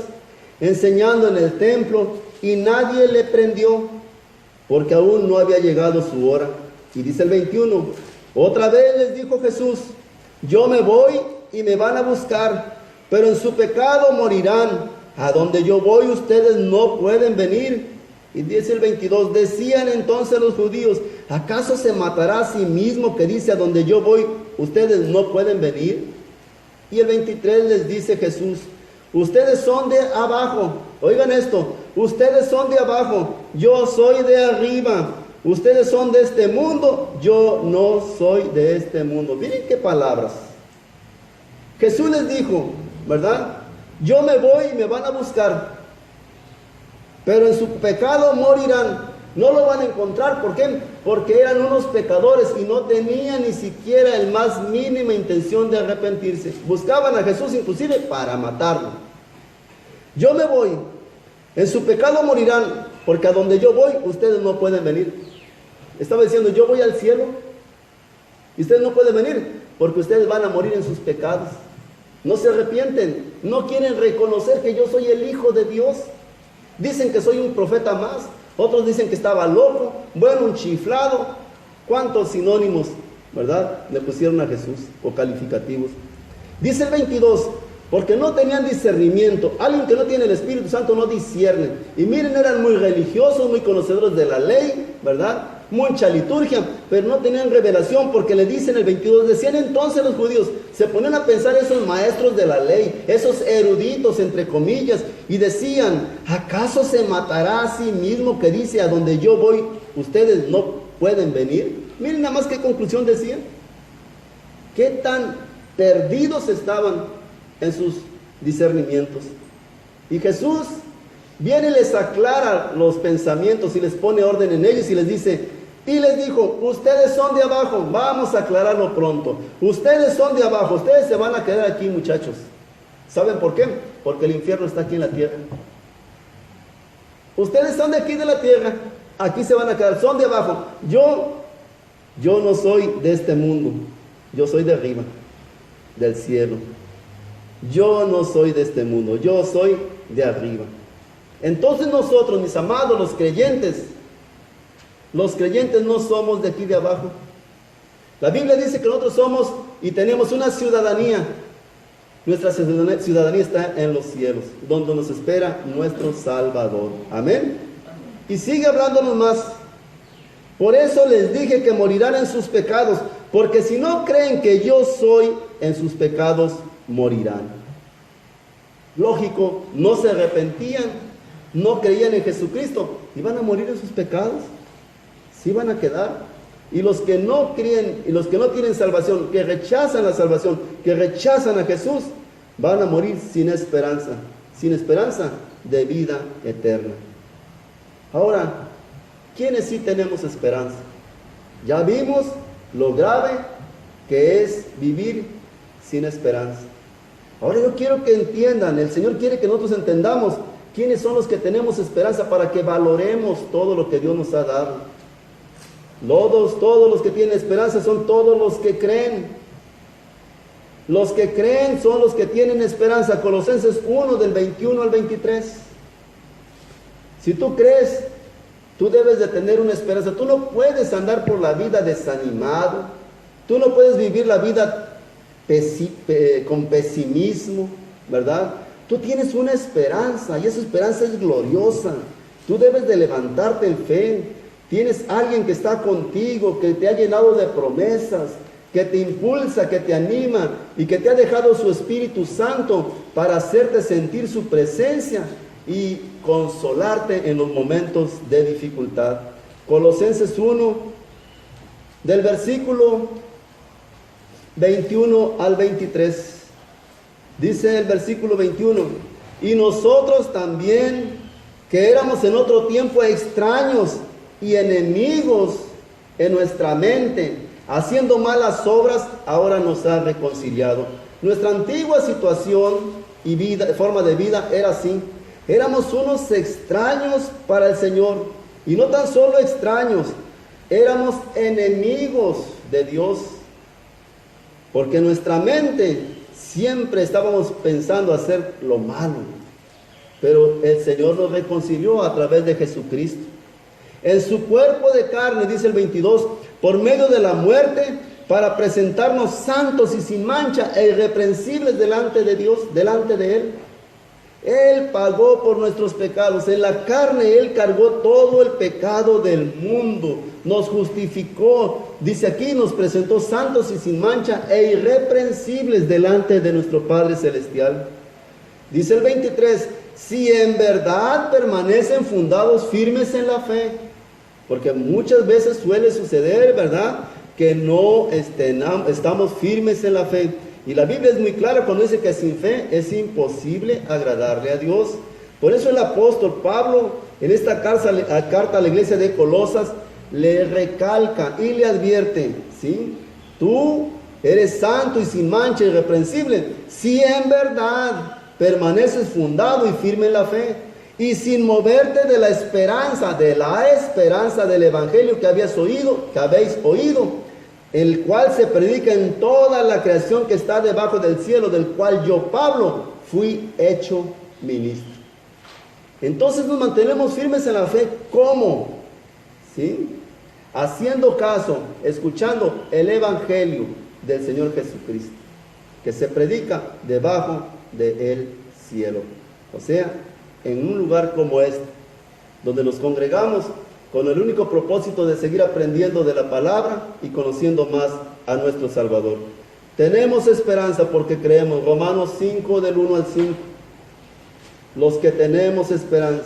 enseñando en el templo, y nadie le prendió, porque aún no había llegado su hora. Y dice el 21, otra vez les dijo Jesús, yo me voy y me van a buscar, pero en su pecado morirán. A donde yo voy ustedes no pueden venir. Y dice el 22, decían entonces los judíos, ¿acaso se matará a sí mismo que dice a donde yo voy ustedes no pueden venir? Y el 23 les dice Jesús, ustedes son de abajo, oigan esto, ustedes son de abajo, yo soy de arriba. Ustedes son de este mundo, yo no soy de este mundo. Miren qué palabras. Jesús les dijo, ¿verdad? Yo me voy y me van a buscar, pero en su pecado morirán. No lo van a encontrar. ¿Por qué? Porque eran unos pecadores y no tenían ni siquiera el más mínima intención de arrepentirse. Buscaban a Jesús inclusive para matarlo. Yo me voy, en su pecado morirán, porque a donde yo voy ustedes no pueden venir. Estaba diciendo, yo voy al cielo y ustedes no pueden venir porque ustedes van a morir en sus pecados. No se arrepienten, no quieren reconocer que yo soy el Hijo de Dios. Dicen que soy un profeta más, otros dicen que estaba loco, bueno, un chiflado. ¿Cuántos sinónimos, verdad, le pusieron a Jesús o calificativos? Dice el 22, porque no tenían discernimiento. Alguien que no tiene el Espíritu Santo no discierne. Y miren, eran muy religiosos, muy conocedores de la ley, ¿verdad? Mucha liturgia, pero no tenían revelación, porque le dicen el 22, decían entonces los judíos, se ponen a pensar esos maestros de la ley, esos eruditos entre comillas, y decían, ¿acaso se matará a sí mismo que dice a donde yo voy, ustedes no pueden venir? Miren nada más qué conclusión decían. Qué tan perdidos estaban en sus discernimientos. Y Jesús viene y les aclara los pensamientos y les pone orden en ellos y les dice, y les dijo, ustedes son de abajo, vamos a aclararlo pronto, ustedes son de abajo, ustedes se van a quedar aquí, muchachos. ¿Saben por qué? Porque el infierno está aquí en la tierra. Ustedes son de aquí de la tierra, aquí se van a quedar, son de abajo. Yo no soy de este mundo, yo soy de arriba, del cielo. Yo no soy de este mundo, yo soy de arriba. Entonces nosotros, mis amados, los creyentes no somos de aquí de abajo. La Biblia dice que nosotros somos y tenemos una ciudadanía. Nuestra ciudadanía está en los cielos, donde nos espera nuestro Salvador. Amén. Y sigue hablándonos más. Por eso les dije que morirán en sus pecados, porque si no creen que yo soy, en sus pecados morirán. Lógico, no se arrepentían, no creían en Jesucristo, iban a morir en sus pecados, sí van a quedar. Y los que no creen, y los que no tienen salvación, que rechazan la salvación, que rechazan a Jesús, van a morir sin esperanza de vida eterna. Ahora, ¿quiénes sí tenemos esperanza? Ya vimos lo grave que es vivir sin esperanza. Ahora yo quiero que entiendan, el Señor quiere que nosotros entendamos quiénes son los que tenemos esperanza para que valoremos todo lo que Dios nos ha dado. Todos los que tienen esperanza son todos los que creen. Los que creen son los que tienen esperanza. Colosenses 1 del 21 al 23. Si tú crees, tú debes de tener una esperanza. Tú no puedes andar por la vida desanimado. Tú no puedes vivir la vida con pesimismo, ¿verdad? Tú tienes una esperanza y esa esperanza es gloriosa. Tú debes de levantarte en fe. Tienes alguien que está contigo, que te ha llenado de promesas, que te impulsa, que te anima y que te ha dejado su Espíritu Santo para hacerte sentir su presencia y consolarte en los momentos de dificultad. Colosenses 1, del versículo 21 al 23. Dice el versículo 21, y nosotros también, que éramos en otro tiempo extraños y enemigos en nuestra mente, haciendo malas obras, ahora nos ha reconciliado. Nuestra antigua situación y forma de vida era así. Éramos unos extraños para el Señor. Y no tan solo extraños, éramos enemigos de Dios. Porque en nuestra mente siempre estábamos pensando hacer lo malo. Pero el Señor nos reconcilió a través de Jesucristo. En su cuerpo de carne, dice el 22, por medio de la muerte, para presentarnos santos y sin mancha e irreprensibles delante de Dios, delante de Él. Él pagó por nuestros pecados. En la carne Él cargó todo el pecado del mundo. Nos justificó. Dice aquí, nos presentó santos y sin mancha e irreprensibles delante de nuestro Padre Celestial. Dice el 23, si en verdad permanecen fundados firmes en la fe. Porque muchas veces suele suceder, ¿verdad?, que no estamos firmes en la fe. Y la Biblia es muy clara cuando dice que sin fe es imposible agradarle a Dios. Por eso el apóstol Pablo, en esta carta a la iglesia de Colosas, le recalca y le advierte, ¿sí? Tú eres santo y sin mancha, irreprensible, si en verdad permaneces fundado y firme en la fe, y sin moverte de la esperanza del evangelio que habéis oído, el cual se predica en toda la creación que está debajo del cielo, del cual yo, Pablo, fui hecho ministro. Entonces nos mantenemos firmes en la fe. ¿Cómo? ¿Sí? Haciendo caso, escuchando el evangelio del Señor Jesucristo, que se predica debajo del cielo. O sea, en un lugar como este, donde nos congregamos con el único propósito de seguir aprendiendo de la palabra y conociendo más a nuestro Salvador. Tenemos esperanza porque creemos. Romanos 5 del 1 al 5. Los que tenemos esperanza,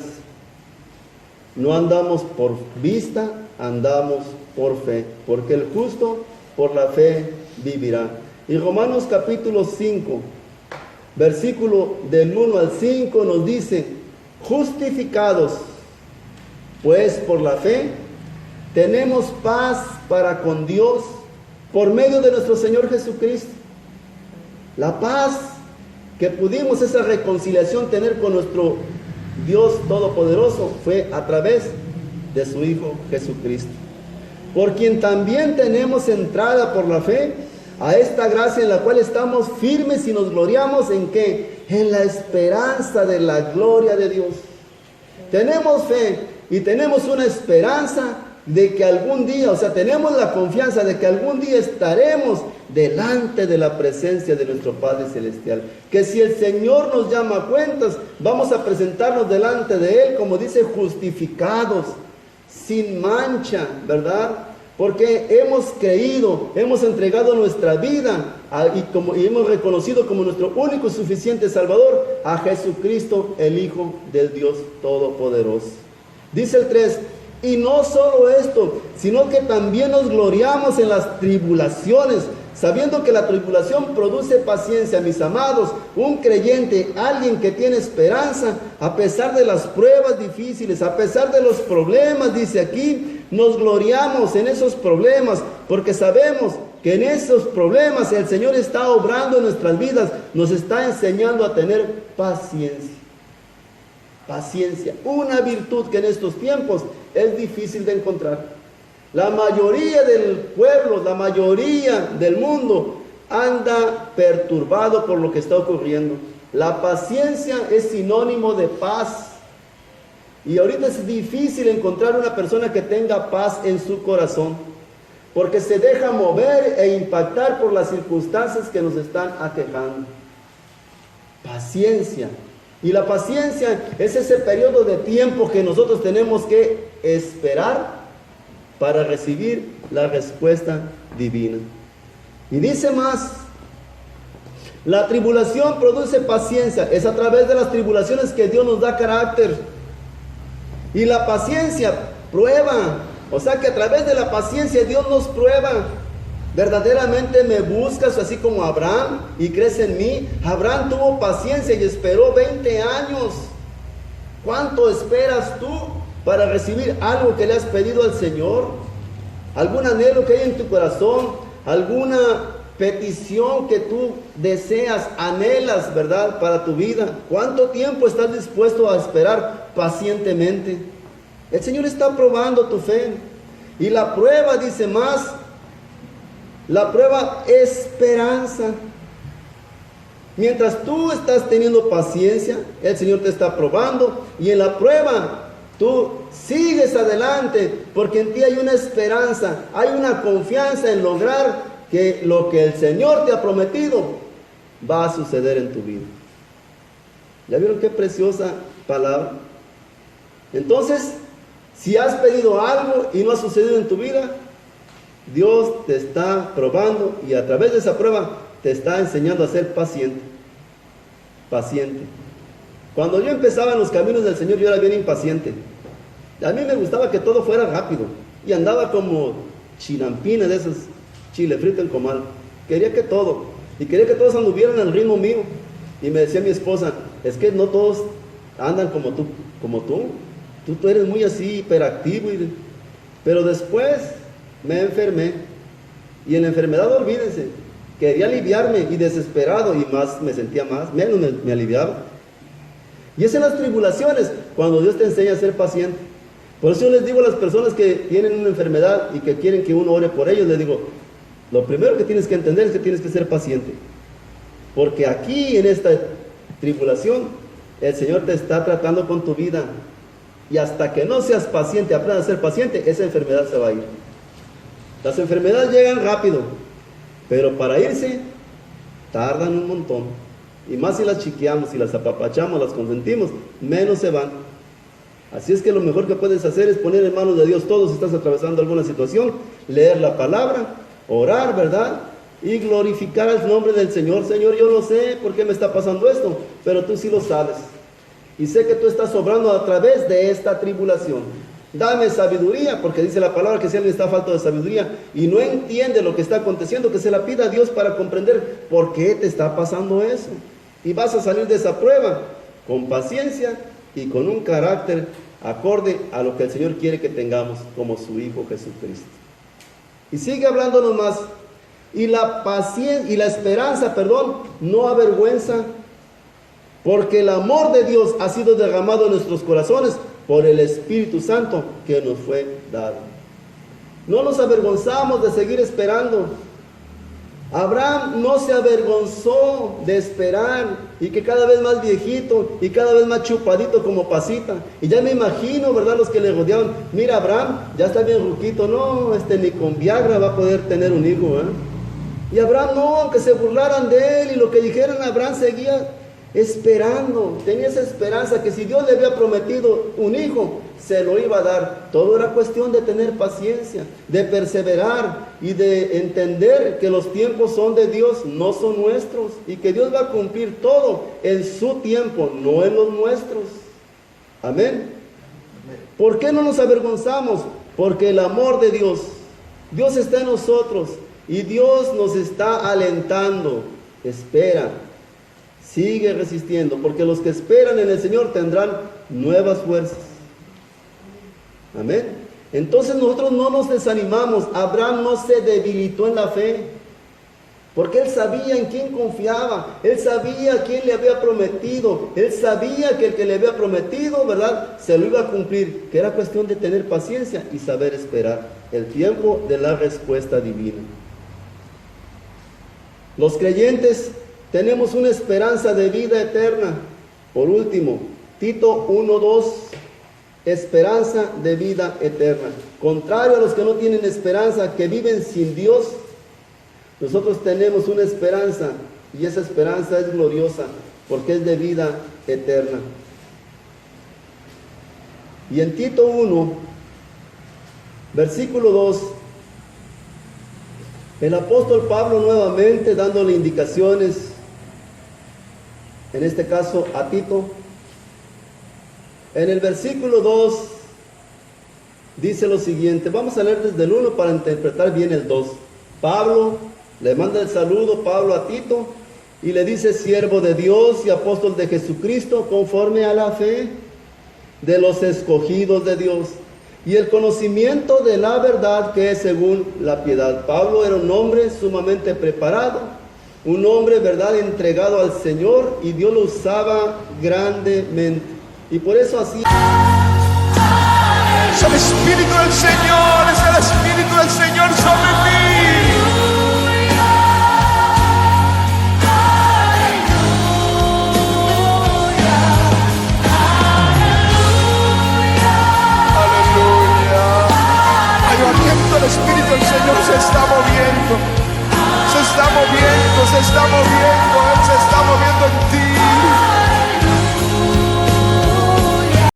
no andamos por vista, andamos por fe, porque el justo por la fe vivirá. Y Romanos capítulo 5, versículo del 1 al 5 nos dice, justificados pues por la fe, tenemos paz para con Dios por medio de nuestro Señor Jesucristo. La paz que pudimos esa reconciliación tener con nuestro Dios Todopoderoso fue a través de su Hijo Jesucristo, por quien también tenemos entrada por la fe a esta gracia en la cual estamos firmes y nos gloriamos en ¿qué? En la esperanza de la gloria de Dios. Tenemos fe y tenemos una esperanza de que algún día, o sea, tenemos la confianza de que algún día estaremos delante de la presencia de nuestro Padre Celestial. Que si el Señor nos llama a cuentas, vamos a presentarnos delante de Él, como dice, justificados, sin mancha, ¿verdad? Porque hemos creído, hemos entregado nuestra vida y hemos reconocido como nuestro único y suficiente Salvador a Jesucristo, el Hijo del Dios Todopoderoso. Dice el 3, y no solo esto, sino que también nos gloriamos en las tribulaciones, sabiendo que la tribulación produce paciencia, mis amados. Un creyente, alguien que tiene esperanza, a pesar de las pruebas difíciles, a pesar de los problemas, dice aquí, nos gloriamos en esos problemas, porque sabemos que en esos problemas el Señor está obrando en nuestras vidas, nos está enseñando a tener paciencia. Paciencia, una virtud que en estos tiempos es difícil de encontrar. La mayoría del pueblo, la mayoría del mundo anda perturbado por lo que está ocurriendo. La paciencia es sinónimo de paz. Y ahorita es difícil encontrar una persona que tenga paz en su corazón, porque se deja mover e impactar por las circunstancias que nos están aquejando. Paciencia. Y la paciencia es ese periodo de tiempo que nosotros tenemos que esperar para recibir la respuesta divina. Y dice más, la tribulación produce paciencia. Es a través de las tribulaciones que Dios nos da carácter. Y la paciencia prueba. O sea que a través de la paciencia Dios nos prueba. ¿Verdaderamente me buscas así como Abraham y crees en mí? Abraham tuvo paciencia y esperó 20 años. ¿Cuánto esperas tú para recibir algo que le has pedido al Señor? ¿Algún anhelo que hay en tu corazón? ¿Alguna petición que tú deseas, anhelas, verdad, para tu vida? ¿Cuánto tiempo estás dispuesto a esperar pacientemente? El Señor está probando tu fe. Y la prueba, dice más, la prueba, esperanza. Mientras tú estás teniendo paciencia, el Señor te está probando, y en la prueba tú sigues adelante, porque en ti hay una esperanza, hay una confianza en lograr que lo que el Señor te ha prometido va a suceder en tu vida. ¿Ya vieron qué preciosa palabra? Entonces, si has pedido algo y no ha sucedido en tu vida, Dios te está probando, y a través de esa prueba te está enseñando a ser paciente. Paciente. Cuando yo empezaba en los caminos del Señor, yo era bien impaciente. A mí me gustaba que todo fuera rápido, y andaba como chinampina de esos, chile frito en comal. Quería que todos anduvieran al ritmo mío. Y me decía mi esposa, es que no todos andan como tú. Tú eres muy así, hiperactivo. Pero después me enfermé, y en la enfermedad, olvídense, quería aliviarme, y desesperado, y más me sentía menos me aliviaba. Y es en las tribulaciones cuando Dios te enseña a ser paciente. Por eso yo les digo a las personas que tienen una enfermedad y que quieren que uno ore por ellos, les digo, lo primero que tienes que entender es que tienes que ser paciente, porque aquí en esta tribulación el Señor te está tratando con tu vida, y hasta que no seas paciente, aprendas a ser paciente, esa enfermedad se va a ir. Las enfermedades llegan rápido, pero para irse tardan un montón. Y más si las chiqueamos, si las apapachamos, las consentimos, menos se van. Así es que lo mejor que puedes hacer es poner en manos de Dios todo si estás atravesando alguna situación, leer la palabra, orar, ¿verdad? Y glorificar el nombre del Señor. Señor, yo no sé por qué me está pasando esto, pero tú sí lo sabes. Y sé que tú estás obrando a través de esta tribulación. Dame sabiduría, porque dice la palabra que si alguien está falto de sabiduría y no entiende lo que está aconteciendo, que se la pida a Dios para comprender por qué te está pasando eso. Y vas a salir de esa prueba con paciencia y con un carácter acorde a lo que el Señor quiere que tengamos como su Hijo Jesucristo. Y sigue hablándonos más. Y la paciencia y la esperanza, no avergüenza, porque el amor de Dios ha sido derramado en nuestros corazones por el Espíritu Santo que nos fue dado. No nos avergonzamos de seguir esperando. Abraham no se avergonzó de esperar, y que cada vez más viejito y cada vez más chupadito como pasita. Y ya me imagino, ¿verdad?, los que le rodeaban. Mira, Abraham ya está bien ruquito, no, ni con Viagra va a poder tener un hijo, ¿eh? Y Abraham no, aunque se burlaran de él y lo que dijeran, Abraham seguía esperando. Tenía esa esperanza que si Dios le había prometido un hijo, se lo iba a dar. Todo era cuestión de tener paciencia, de perseverar y de entender que los tiempos son de Dios, no son nuestros, y que Dios va a cumplir todo en su tiempo, no en los nuestros. Amén. ¿Por qué no nos avergonzamos? Porque el amor de Dios, Dios está en nosotros y Dios nos está alentando. Espera, sigue resistiendo, porque los que esperan en el Señor tendrán nuevas fuerzas. Amén. Entonces nosotros no nos desanimamos. Abraham no se debilitó en la fe, porque él sabía en quién confiaba, él sabía a quién le había prometido, él sabía que el que le había prometido, ¿verdad?, se lo iba a cumplir, que era cuestión de tener paciencia y saber esperar el tiempo de la respuesta divina. Los creyentes tenemos una esperanza de vida eterna. Por último, Tito 1:2, esperanza de vida eterna. Contrario a los que no tienen esperanza, que viven sin Dios, nosotros tenemos una esperanza, y esa esperanza es gloriosa, porque es de vida eterna. Y en Tito 1, versículo 2, el apóstol Pablo nuevamente dándole indicaciones, en este caso a Tito. En el versículo 2 dice lo siguiente, vamos a leer desde el 1 para interpretar bien el 2. Pablo le manda el saludo, Pablo, a Tito, y le dice: siervo de Dios y apóstol de Jesucristo, conforme a la fe de los escogidos de Dios y el conocimiento de la verdad que es según la piedad. Pablo era un hombre sumamente preparado, un hombre, ¿verdad?, entregado al Señor, y Dios lo usaba grandemente. Y por eso así es el Espíritu del Señor, es el Espíritu del Señor sobre mí. El Espíritu del Señor se está moviendo, se está moviendo, se está moviendo, Él se está moviendo en ti.